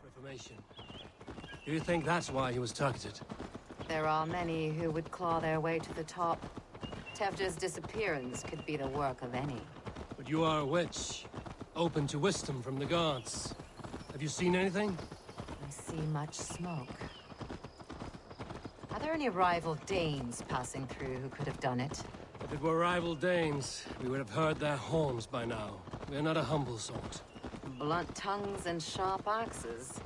Reformation. Do you think that's why he was targeted? There are many who would claw their way to the top. Tefder's disappearance could be the work of any. But you are a witch, open to wisdom from the gods. Have you seen anything? I see much smoke. Are there any rival Danes passing through who could have done it? If it were rival Danes, we would have heard their horns by now. We are not a humble sort. Blunt tongues and sharp axes.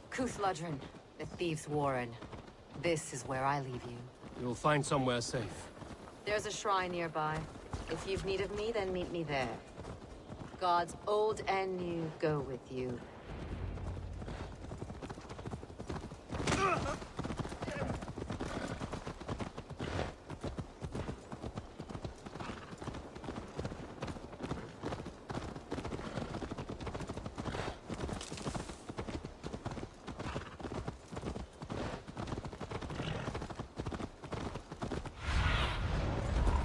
Cuth Lodren, the thieves' warren. This is where I leave you. You'll find somewhere safe. There's a shrine nearby. If you've need of me, then meet me there. Gods old and new go with you.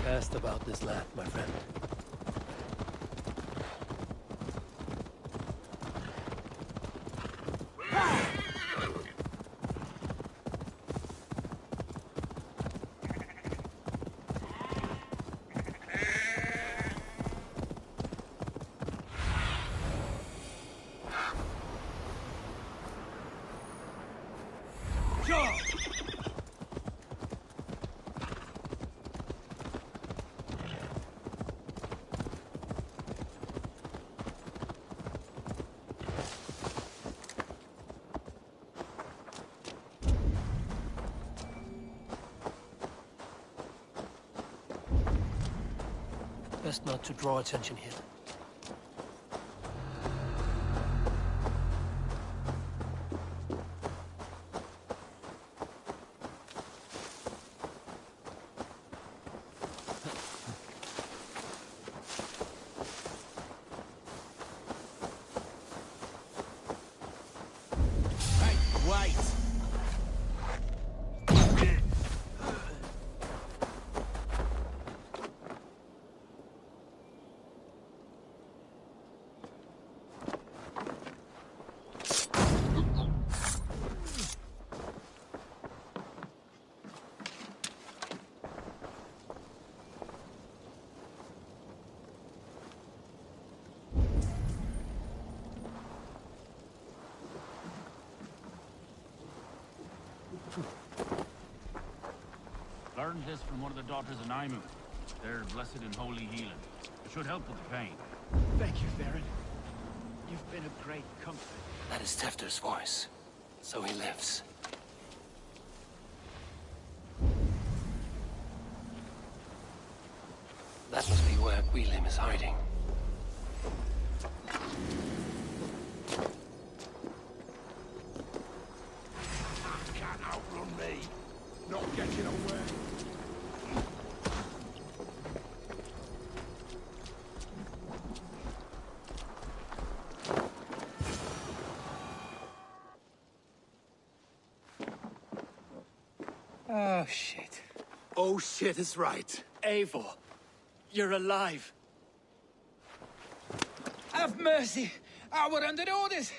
Cast about this land, my friend. Best not to draw attention here. Wait! Learned this from one of the daughters of Naimu. They're blessed in holy healing. It should help with the pain. Thank you, Varin. You've been a great comfort. That is Tefter's voice. So he lives. That must be where Gwilym is hiding. Can't outrun me. Not getting away. Oh, shit. Oh shit is right. Eivor, you're alive. Have mercy! We're under orders!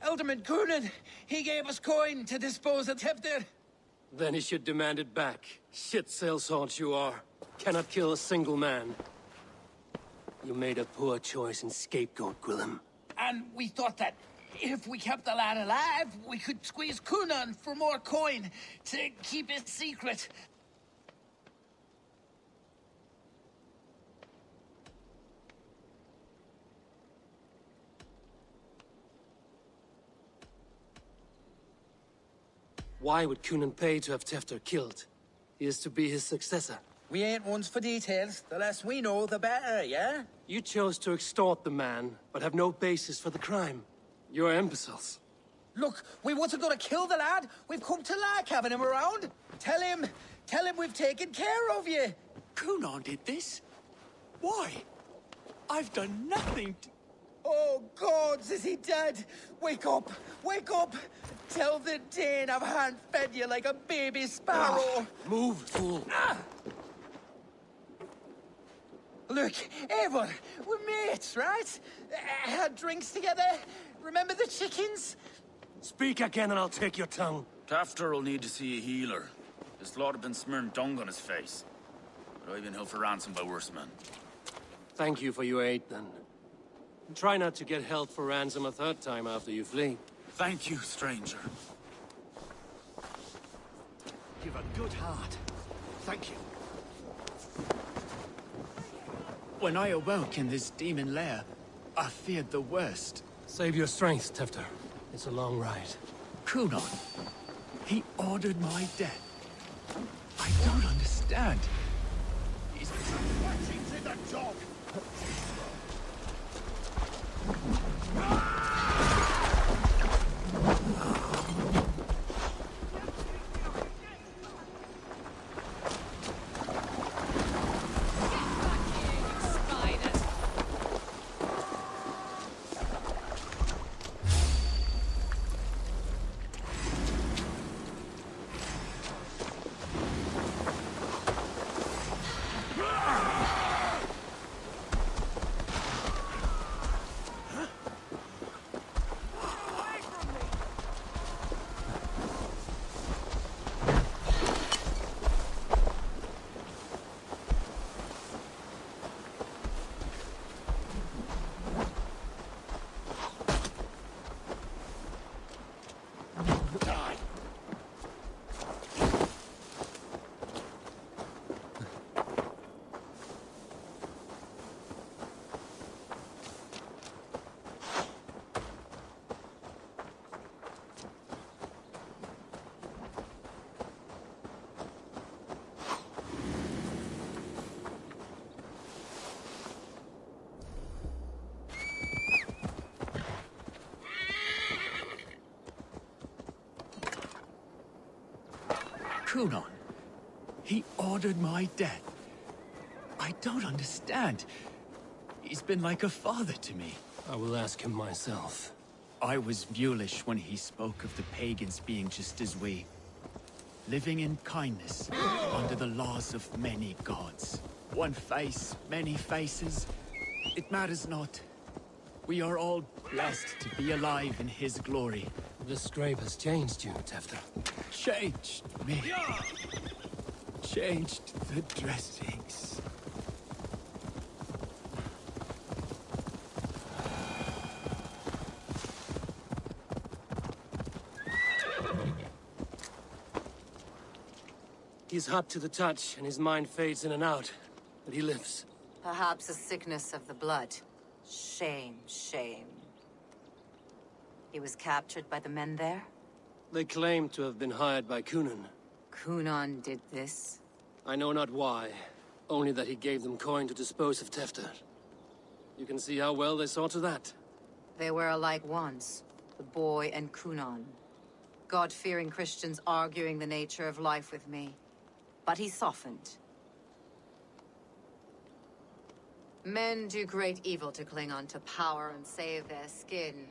Alderman Coonan, he gave us coin to dispose of Tefter. Then he should demand it back. Shit sellsword you are. Cannot kill a single man. You made a poor choice in scapegoat, Gwilym. And we thought that if we kept the lad alive, we could squeeze Coonan for more coin to keep it secret. Why would Coonan pay to have Tefter killed? He is to be his successor. We ain't ones for details. The less we know, the better, yeah? You chose to extort the man, but have no basis for the crime. You're imbeciles. Look, we wasn't gonna kill the lad. We've come to like having him around. Tell him we've taken care of you. Coonan did this? Why? I've done nothing to... Oh, gods, is he dead? Wake up! Wake up! Tell the Dane I've hand-fed you like a baby sparrow! Move, fool! Look, Eivor, we're mates, right? Had drinks together. Remember the chickens? Speak again and I'll take your tongue. Tefter will need to see a healer. This lord have been smearing dung on his face. But I've been held for ransom by worse men. Thank you for your aid, then. Try not to get held for ransom a third time after you flee. Thank you, stranger. You've a good heart. Thank you. When I awoke in this demon lair, I feared the worst. Save your strength, Tefter. It's a long ride. Coonan, he ordered my death. I don't understand. He's Watching to the dog! Coonan, he ordered my death. I don't understand. He's been like a father to me. I will ask him myself. I was mulish when he spoke of the pagans being just as we. Living in kindness, under the laws of many gods. One face, many faces. It matters not. We are all blessed to be alive in his glory. The scrape has changed you, Tefter. Changed me. Changed the dressings. He's hot to the touch, and his mind fades in and out. But he lives. Perhaps a sickness of the blood. Shame, shame. He was captured by the men there? They claim to have been hired by Kunan. Kunan did this? I know not why, only that he gave them coin to dispose of Tefter. You can see how well they saw to that. They were alike once, the boy and Kunan. God-fearing Christians arguing the nature of life with me. But he softened. Men do great evil to cling on to power and save their skin.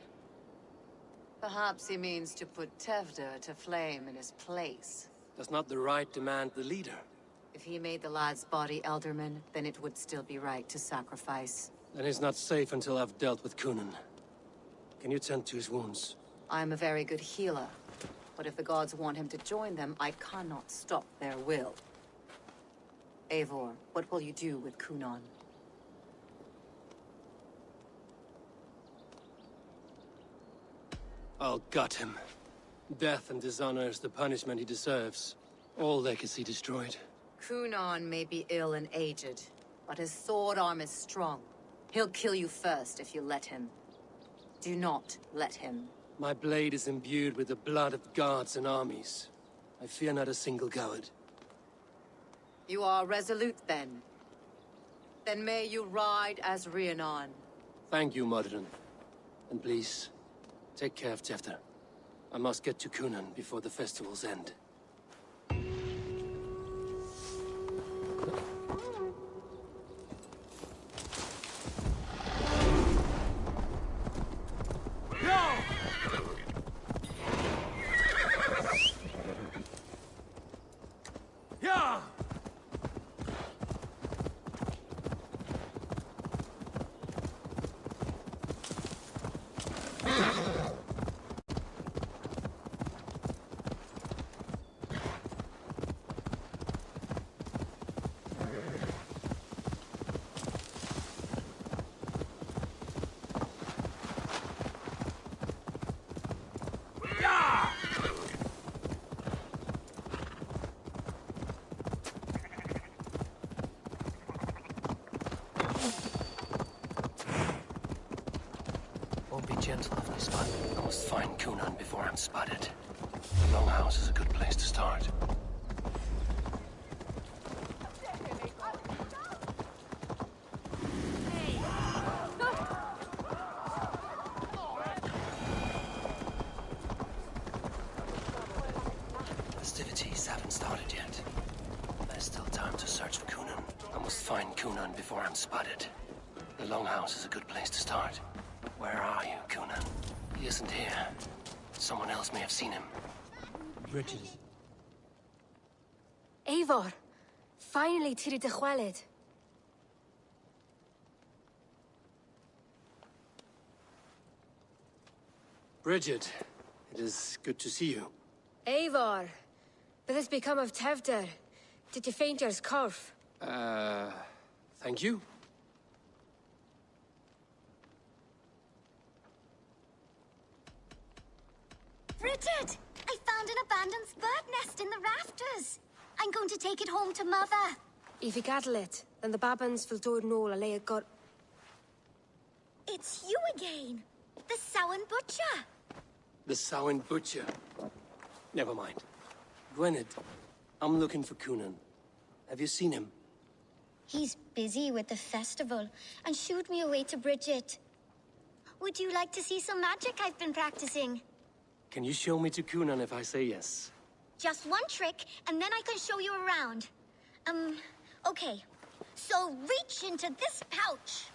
Perhaps he means to put Tevder to flame in his place. Does not the right demand the leader? If he made the lad's body Elderman, then it would still be right to sacrifice. Then he's not safe until I've dealt with Kunan. Can you tend to his wounds? I am a very good healer. But if the gods want him to join them, I cannot stop their will. Eivor, what will you do with Kunan? I'll gut him. Death and dishonor is the punishment he deserves. All legacy destroyed. Kunan may be ill and aged, but his sword arm is strong. He'll kill you first if you let him. Do not let him. My blade is imbued with the blood of gods and armies. I fear not a single coward. You are resolute, then. Then may you ride as Rhiannon. Thank you, Modern. And please, take care of Tefter. I must get to Kunan before the festivals end. Gentle of this one. I must find Kunan before I'm spotted. The Longhouse is a good place to start. Festivities haven't started yet. There's still time to search for Kunan. I must find Kunan before I'm spotted. The Longhouse is a good place to start. Where are you, Kunan? He isn't here. Someone else may have seen him. Bridget. Eivor! Finally, tiri de chwaled. Bridget, it is good to see you. Eivor! What has become of Tevder? Did you faint your scarf? Thank you. Bridget! I found an abandoned bird nest in the rafters. I'm going to take it home to Mother. If you cattle it, then the babans will do no lay it got. It's you again. The Samhain Butcher. The Samhain Butcher. Never mind. Gwynedd, I'm looking for Kunan. Have you seen him? He's busy with the festival and shooed me away to Bridget. Would you like to see some magic I've been practicing? Can you show me to Kunan if I say yes? Just one trick, and then I can show you around. Okay. So reach into this pouch.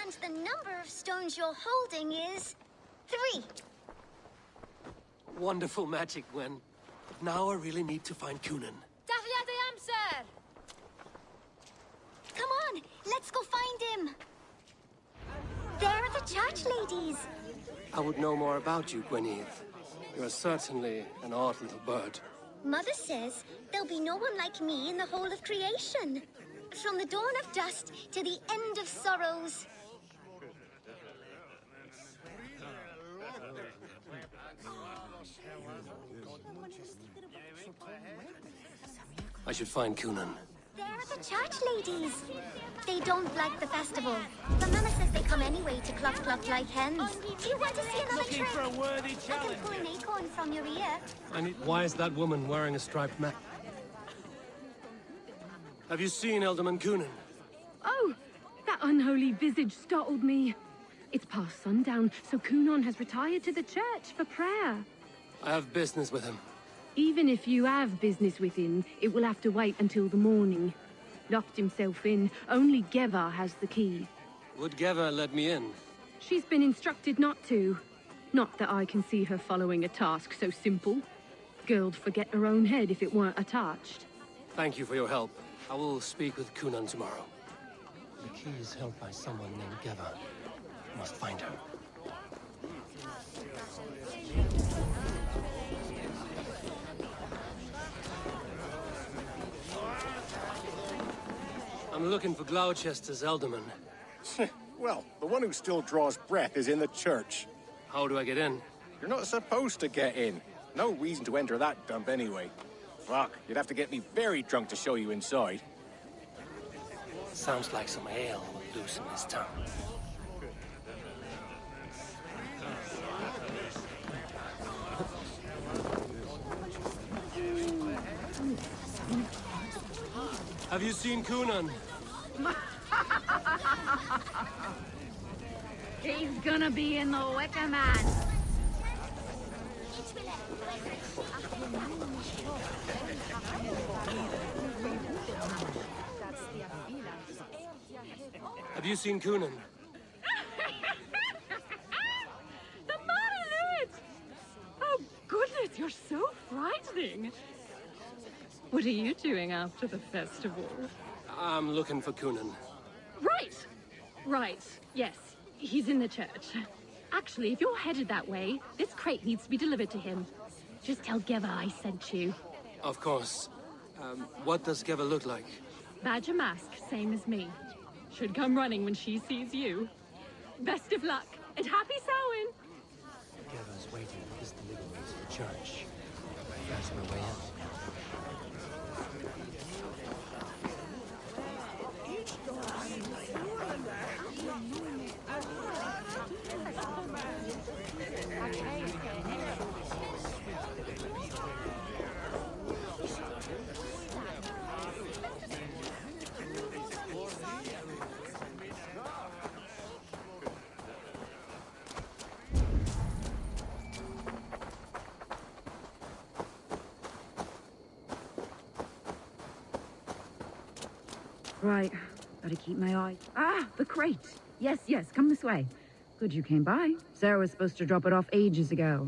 And the number of stones you're holding is 3. Wonderful magic, Gwen. But now I really need to find Kunan. Sir! Come on, let's go find him. There are the church ladies. I would know more about you, Gwynedd. You are certainly an odd little bird. Mother says there'll be no one like me in the whole of creation. From the dawn of dust to the end of sorrows. I should find Coonan. They're the church ladies. They don't like the festival. The mama says they come anyway to cluck like hens. Do you want to see another trick? For a worthy I can pull an acorn from your ear. Why is that woman wearing a striped mat? Have you seen Alderman Coonan? Oh, that unholy visage startled me. It's past sundown, so Coonan has retired to the church for prayer. I have business with him. Even if you have business with him, it will have to wait until the morning. Locked himself in. Only Geva has the key. Would Geva let me in? She's been instructed not to. Not that I can see her following a task so simple. Girl'd forget her own head if it weren't attached. Thank you for your help. I will speak with Coonan tomorrow. The key is held by someone named Geva. I must find her. I'm looking for Gloucester's alderman. Well, the one who still draws breath is in the church. How do I get in? You're not supposed to get in. No reason to enter that dump anyway. Fuck, you'd have to get me very drunk to show you inside. Sounds like some ale will loosen his tongue. Have you seen Coonan? He's gonna be in the Wicker Man. Have you seen Coonan? The man in it! Oh, goodness, you're so frightening. What are you doing after the festival? I'm looking for Coonan. Right. Yes, he's in the church. Actually, if you're headed that way, this crate needs to be delivered to him. Just tell Geva I sent you. Of course. What does Geva look like? Badger mask, same as me. Should come running when she sees you. Best of luck, and happy Samhain! Geva's waiting with his deliveries for church. That's my way out. Right, gotta keep my eye. Ah, the crate! Yes, come this way. Good you came by. Sarah was supposed to drop it off ages ago.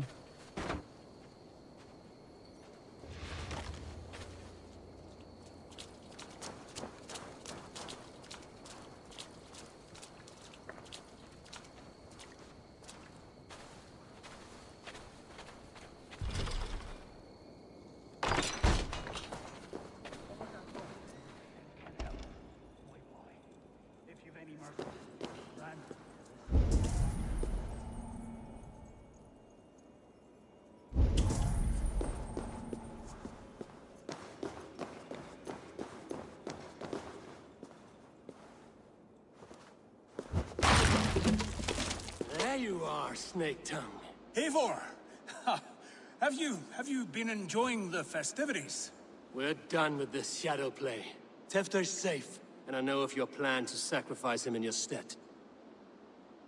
There you are, Snake Tongue. Eivor! Have you been enjoying the festivities? We're done with this shadow play. Tefter's safe, and I know of your plan to sacrifice him in your stead.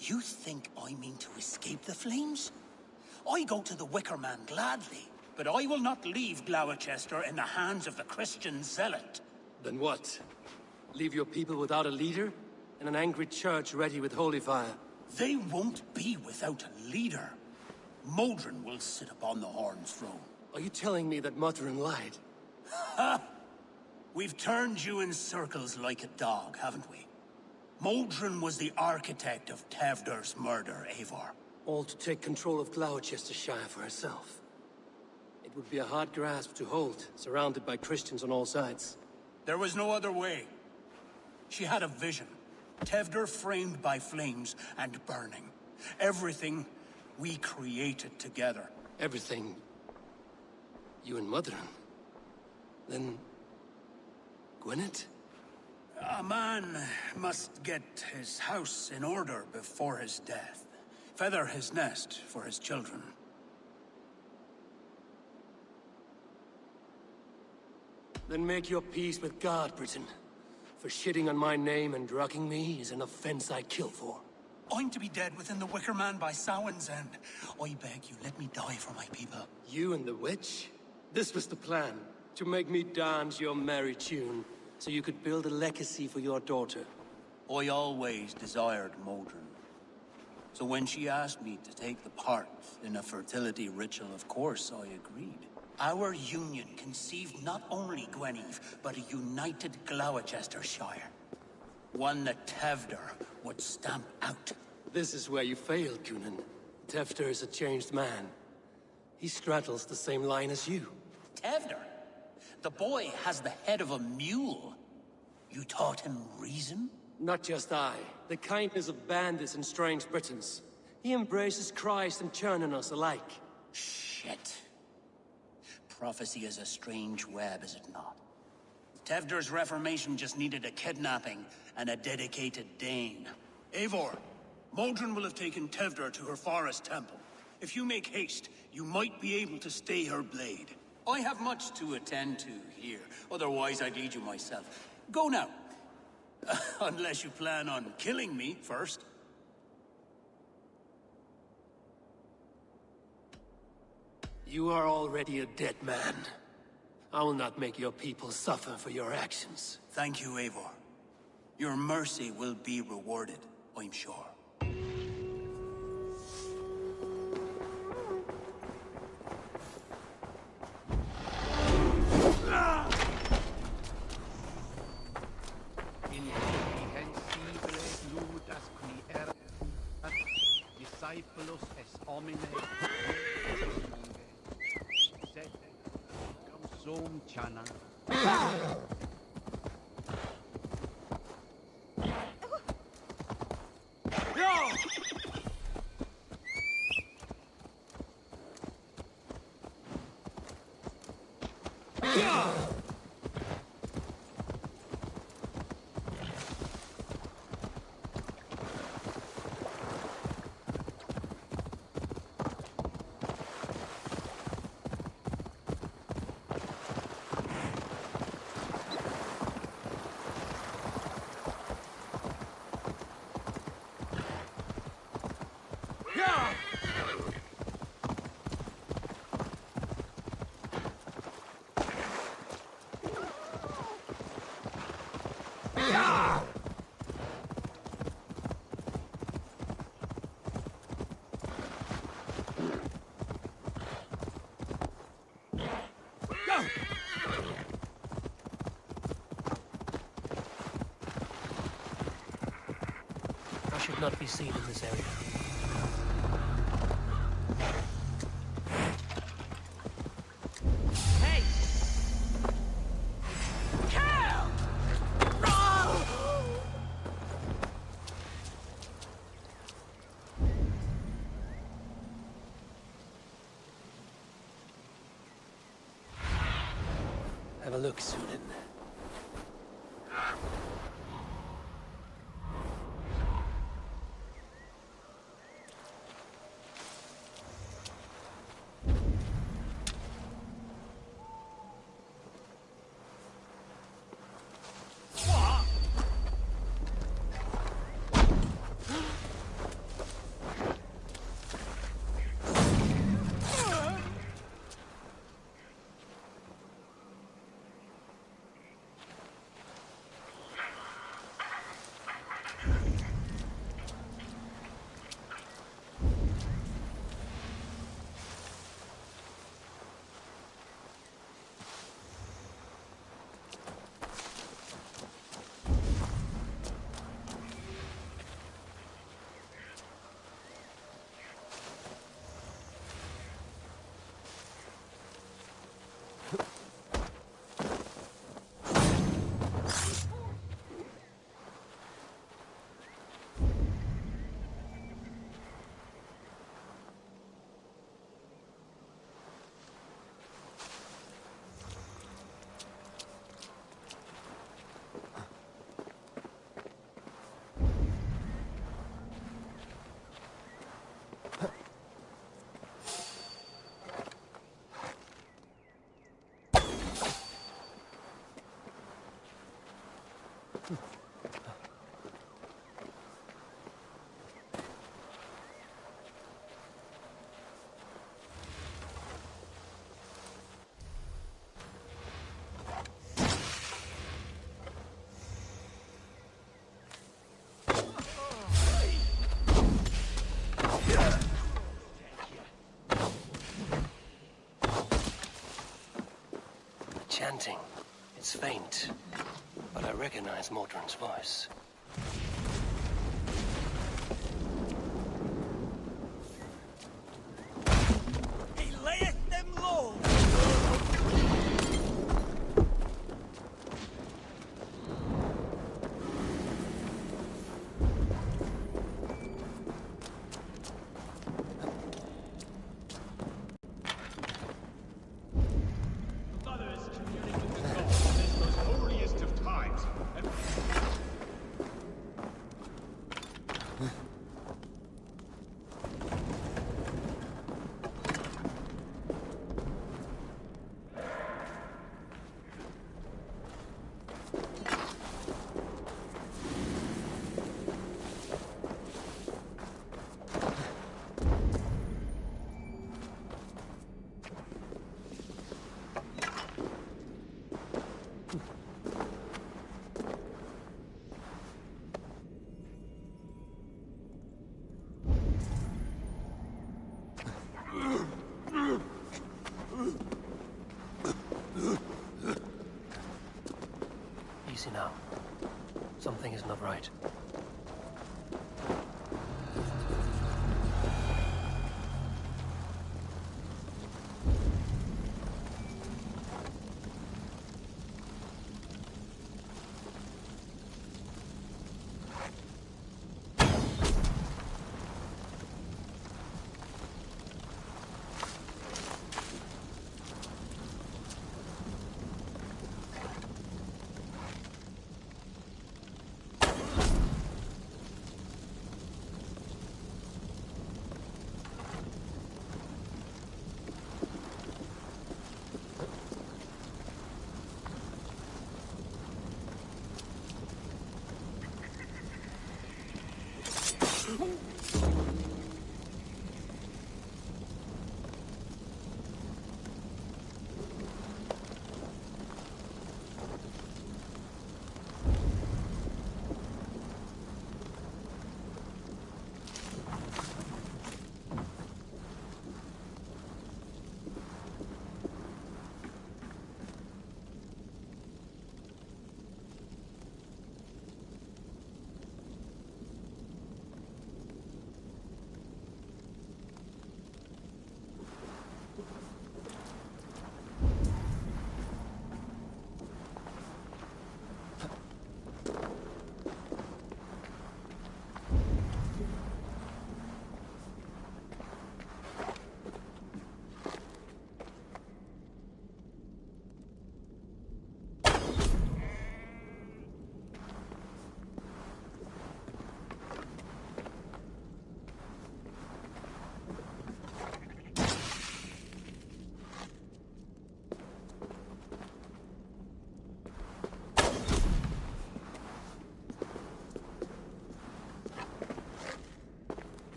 You think I mean to escape the flames? I go to the Wicker Man gladly, but I will not leave Gloucester in the hands of the Christian zealot. Then what? Leave your people without a leader? And an angry church ready with holy fire? They won't be without a leader. Modron will sit upon the Horn's throne. Are you telling me that Modron lied? Ha! We've turned you in circles like a dog, haven't we? Modron was the architect of Tevder's murder, Eivor. All to take control of Gloucestershire for herself. It would be a hard grasp to hold, surrounded by Christians on all sides. There was no other way. She had a vision. Tevder framed by flames and burning. Everything we created together. everything... you and Mother. Then... Gwyneth? A man must get his house in order before his death. Feather his nest for his children. Then make your peace with God, Britain. For shitting on my name and drugging me is an offense I kill for. I'm to be dead within the Wicker Man by Samhain's end. I beg you, let me die for my people. You and the witch? This was the plan. To make me dance your merry tune, so you could build a legacy for your daughter. I always desired Modron. So when she asked me to take the part in a fertility ritual, of course I agreed. Our union conceived not only Gweneve, but a united Gloucestershire. One that Tevder would stamp out. This is where you failed, Cunan. Tevder is a changed man. He straddles the same line as you. Tevder? The boy has the head of a mule. You taught him reason? Not just I. The kindness of bandits and strange Britons. He embraces Christ and churning us alike. Shit. Prophecy is a strange web, is it not? Tevder's reformation just needed a kidnapping and a dedicated Dane. Eivor, Modron will have taken Tevder to her forest temple. If you make haste, you might be able to stay her blade. I have much to attend to here, otherwise I'd lead you myself. Go now. Unless you plan on killing me first. You are already a dead man. I will not make your people suffer for your actions. Thank you, Eivor. Your mercy will be rewarded, I'm sure. Discipulus es homine sed causum chana. I should not be seen in this area. Hey! Kill! Have a look, Sunan. Chanting. It's faint, but I recognize Mordrin's voice. He layeth them low! Easy now. Something is not right.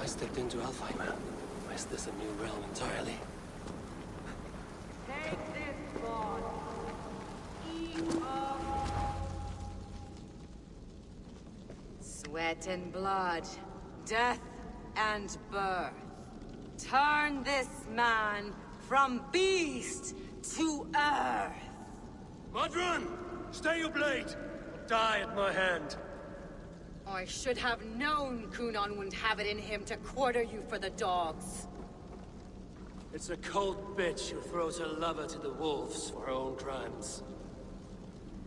Stepped into Alfheim. Or is this a new realm entirely? Take this, God. Eat up. Sweat and blood, death and birth. Turn this man from beast to earth. Modron! Stay your blade! Or die at my hand. I should have known Kunon wouldn't have it in him to quarter you for the dogs. It's a cold bitch who throws her lover to the wolves for her own crimes.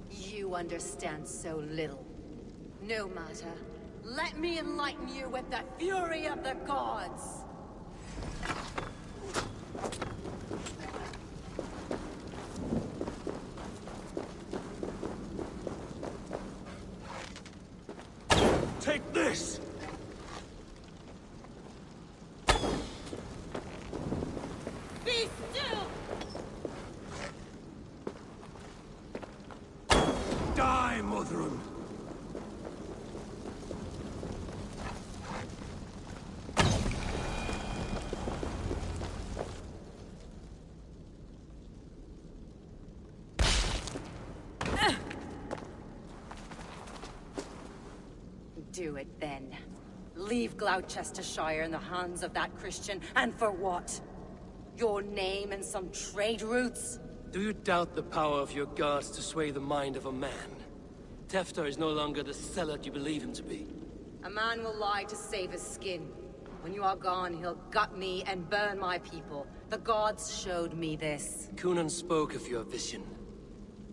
You understand so little. No matter. Let me enlighten you with the fury of the gods! Take this! Be still! Die, Modron! Do it then. Leave Gloucestershire in the hands of that Christian, and for what? Your name and some trade routes? Do you doubt the power of your gods to sway the mind of a man? Tefter is no longer the zealot you believe him to be. A man will lie to save his skin. When you are gone, he'll gut me and burn my people. The gods showed me this. Kunon spoke of your vision.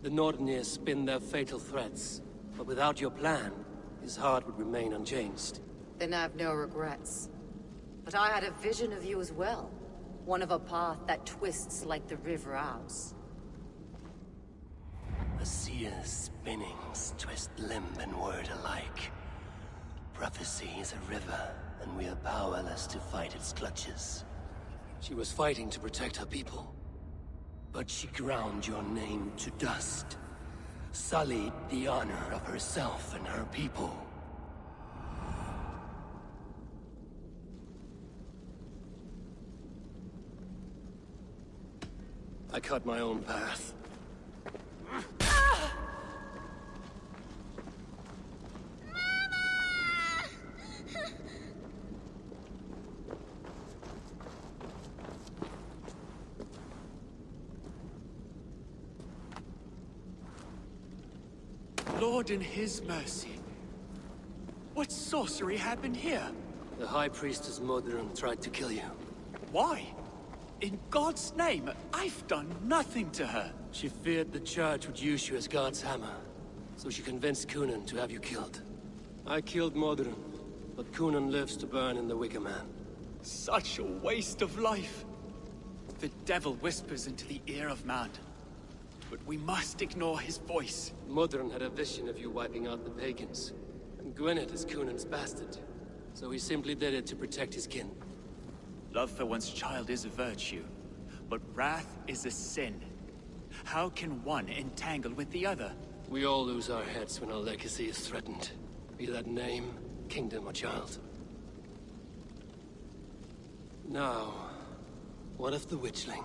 The Nordenir spin their fatal threats, but without your plan, his heart would remain unchanged. Then I have no regrets. But I had a vision of you as well. One of a path that twists like the river Ouse. A seer's spinnings twist limb and word alike. Prophecy is a river, and we are powerless to fight its clutches. She was fighting to protect her people. But she ground your name to dust. Sullied the honor of herself and her people. I cut my own path. Lord in his mercy. What sorcery happened here? The High Priestess Modron tried to kill you. Why? In God's name, I've done nothing to her. She feared the Church would use you as God's hammer, so she convinced Kunon to have you killed. I killed Modron, but Kunon lives to burn in the Wicker Man. Such a waste of life. The devil whispers into the ear of man, but we must ignore his voice. Modron had a vision of you wiping out the pagans, and Gwynedd is Kunon's bastard, so he simply did it to protect his kin. Love for one's child is a virtue, but wrath is a sin. How can one entangle with the other? We all lose our heads when our legacy is threatened, be that name, kingdom, or child. Now, what of the witchling?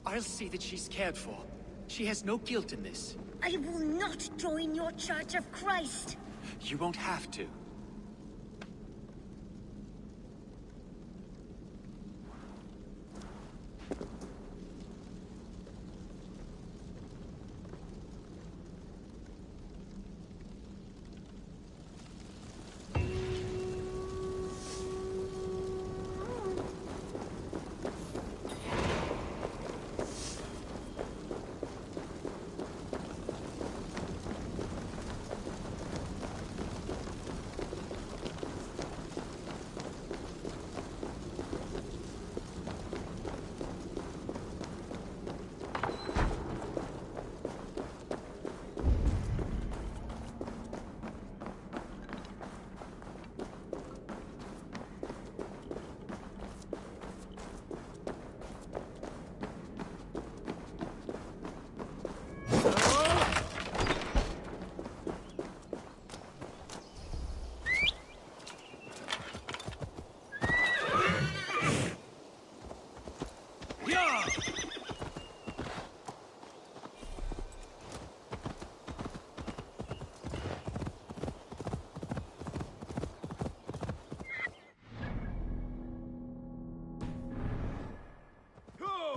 I'll see that she's cared for. She has no guilt in this. I will not join your Church of Christ. You won't have to.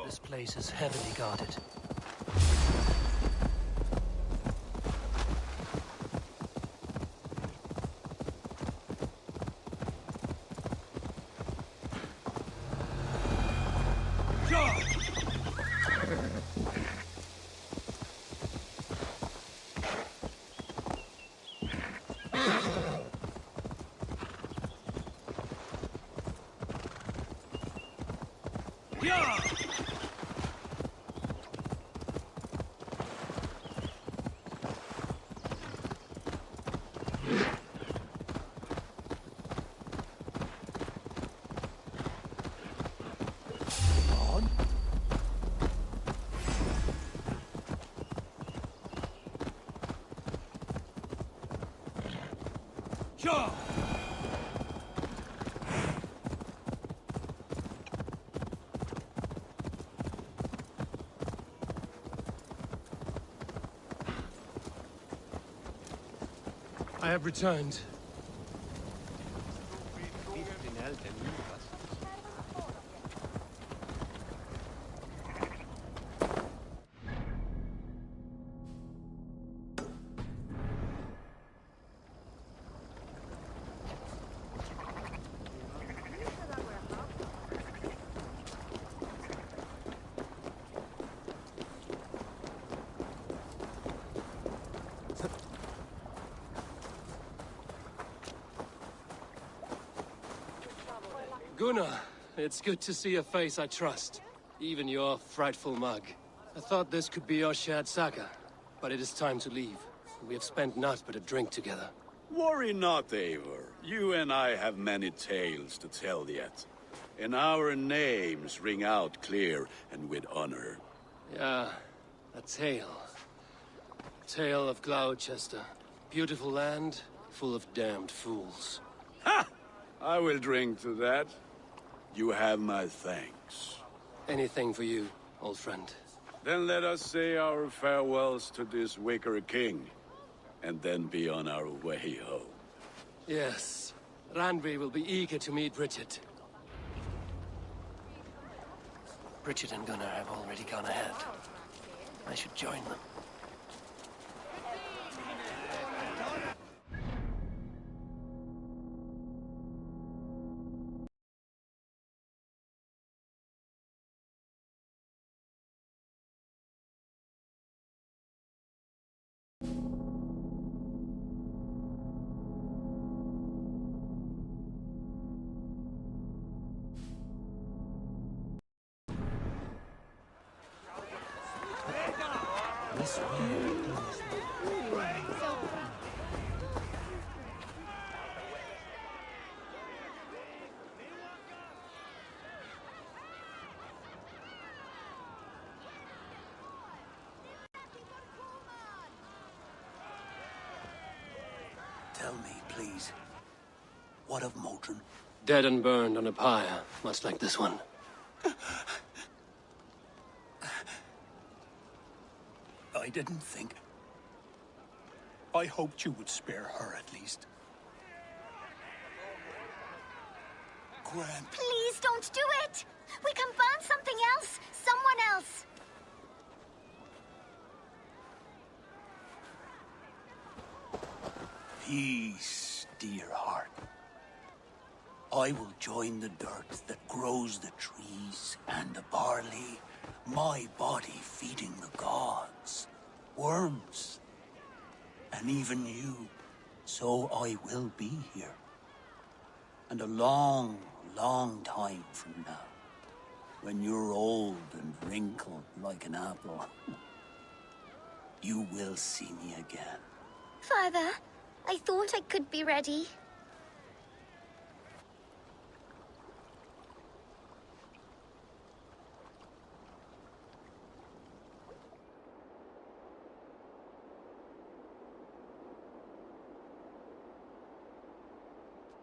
This place is heavily guarded. I have returned. Gunnar, it's good to see a face I trust. Even your frightful mug. I thought this could be our shared saga, but it is time to leave. We have spent naught but a drink together. Worry not, Eivor. You and I have many tales to tell yet. And our names ring out clear and with honor. Yeah, a tale. Tale of Gloucester. Beautiful land, full of damned fools. Ha! I will drink to that. You have my thanks. Anything for you, old friend. Then let us say our farewells to this wicker king, and then be on our way home. Yes, Randvi will be eager to meet Bridget. Bridget and Gunnar have already gone ahead. I should join them. Tell me, please, what of Modron? Dead and burned on a pyre, much like this one. I didn't think. I hoped you would spare her at least. Gwen. Please don't do it! We can burn something else! Someone else! Peace, dear heart. I will join the dirt that grows the trees and the barley, my body feeding the gods, worms, and even you. So I will be here. And a long, long time from now, when you're old and wrinkled like an apple, you will see me again. Father, I thought I could be ready.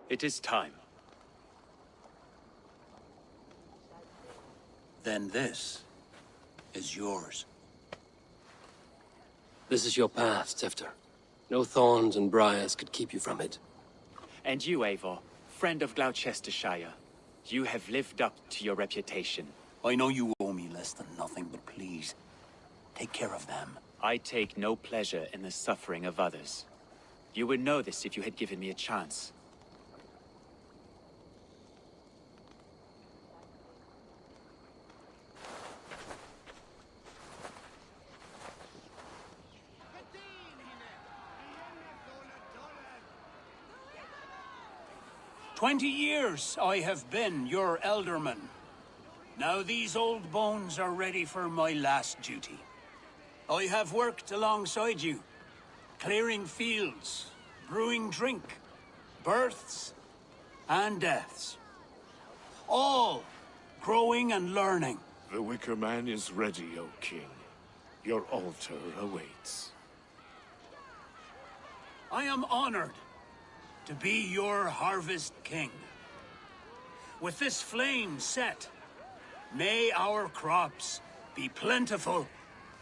It is time. Then this is yours. This is your path, Tifter. No thorns and briars could keep you from it. And you, Eivor, friend of Gloucestershire, you have lived up to your reputation. I know you owe me, less than nothing, but please, take care of them. I take no pleasure in the suffering of others. You would know this if you had given me a chance. "20 years I have been your elderman. Now these old bones are ready for my last duty. I have worked alongside you, clearing fields, brewing drink, births and deaths. All growing and learning. The Wicker Man is ready, O King. Your altar awaits. I am honored to be your Harvest King. With this flame set, may our crops be plentiful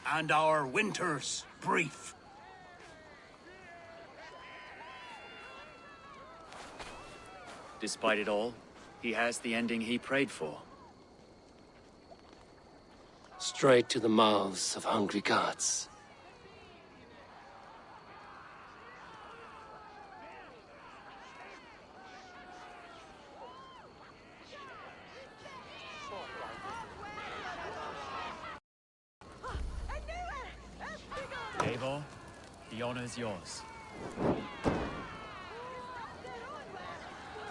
and our winters brief. Despite it all, he has the ending he prayed for. Straight to the mouths of hungry gods. Eivor, the honor is yours.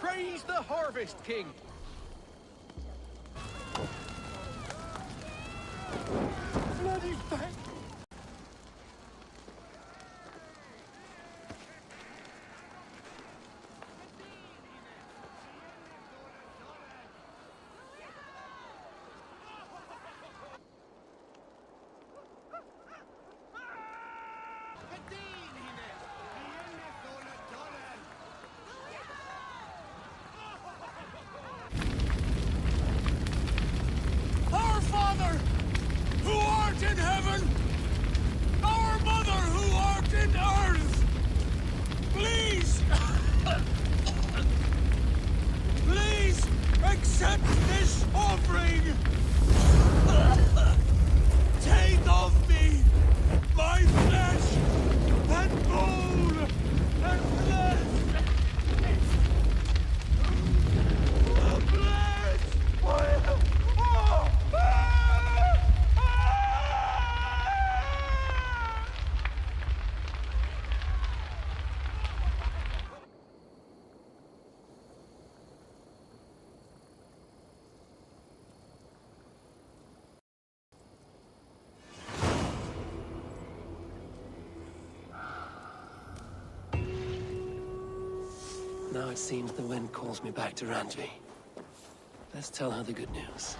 Praise the Harvest King! Bloody bang! Our Father, who art in heaven, our Mother who art in earth, please, please accept this offering. Take of me my flesh and bone and blood. Now it seems the wind calls me back to Randvi. Let's tell her the good news.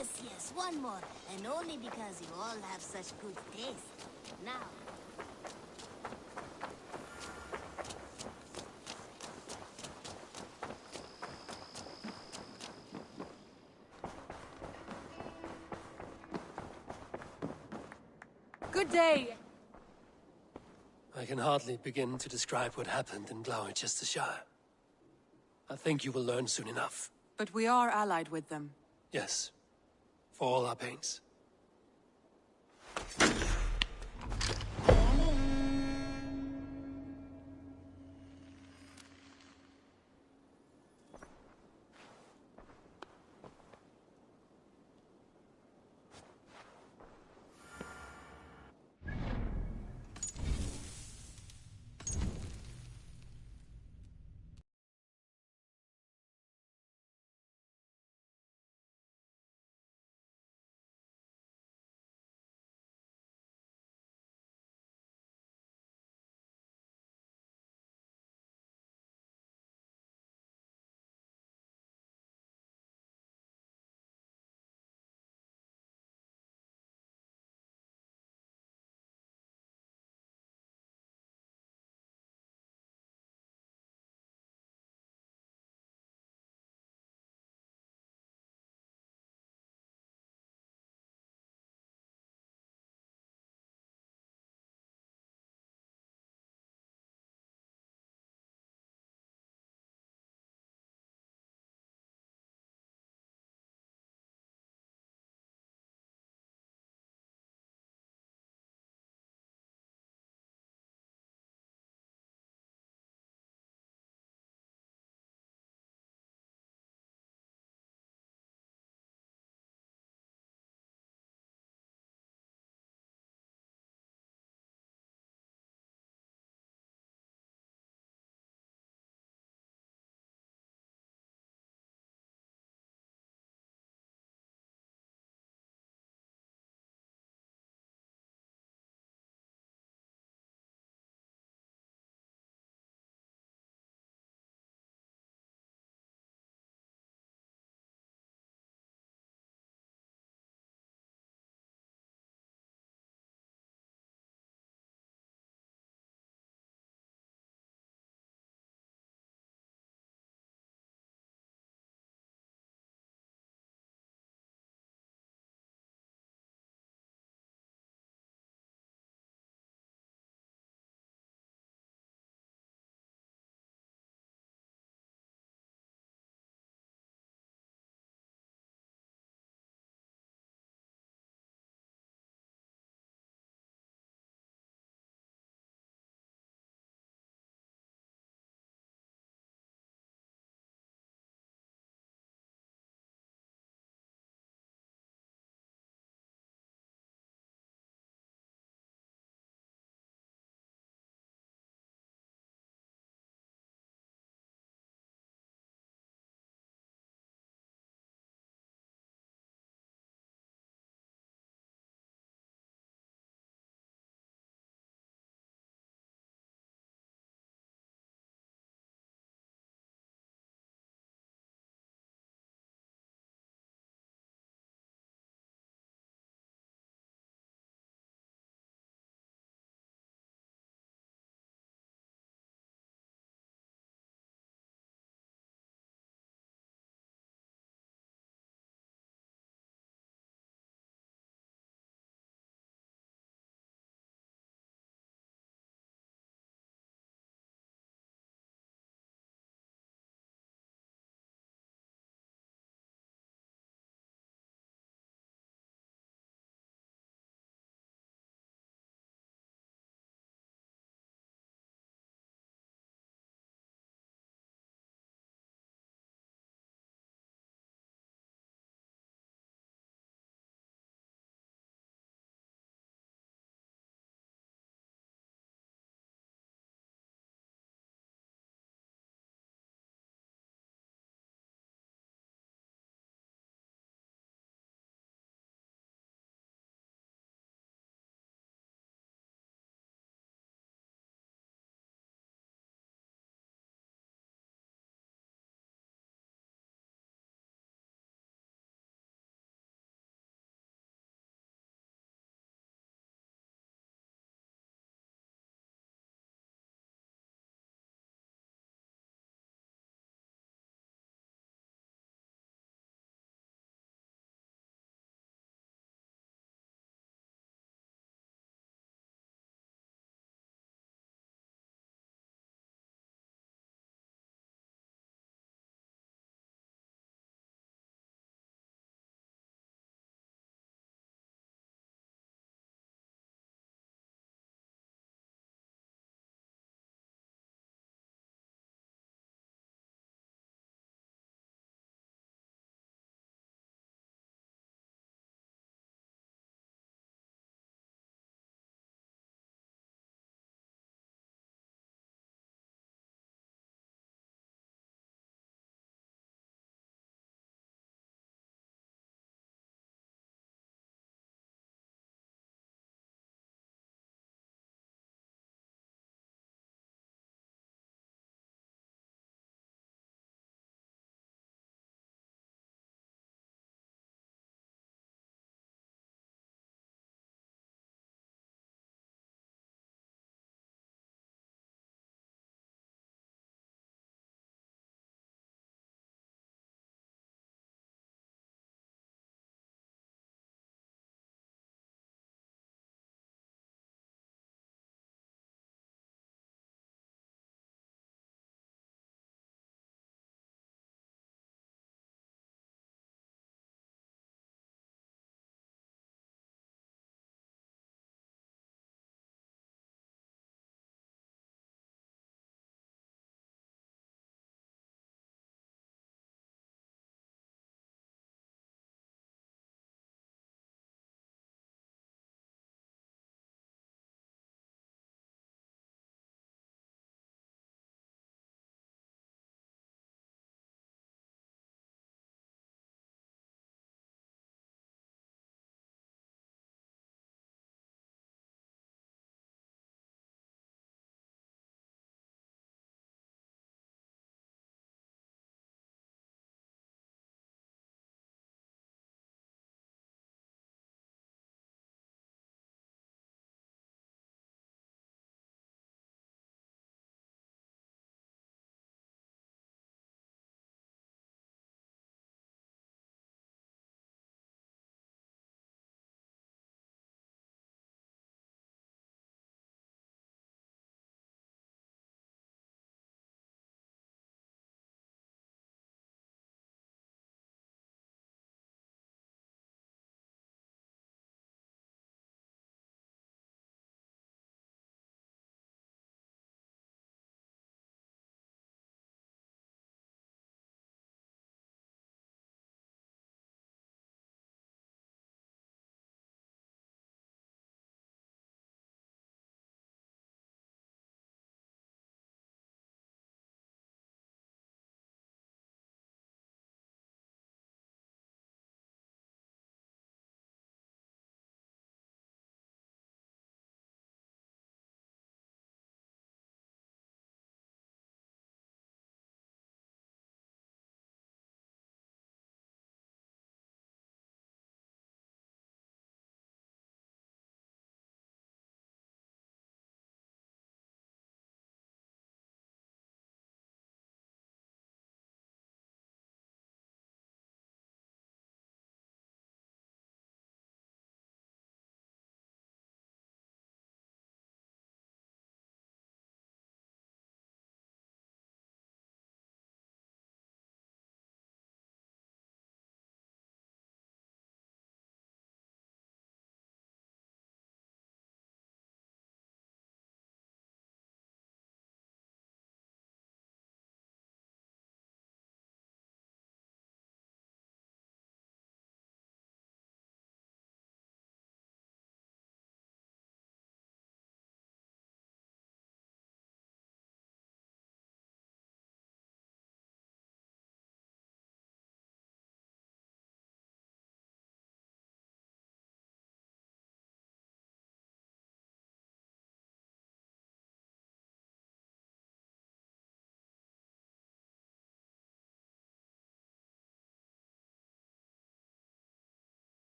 Yes, yes, one more. And only because you all have such good taste. Now. Good day! I can hardly begin to describe what happened in Gloucestershire. I think you will learn soon enough. But we are allied with them. Yes. For all our pains.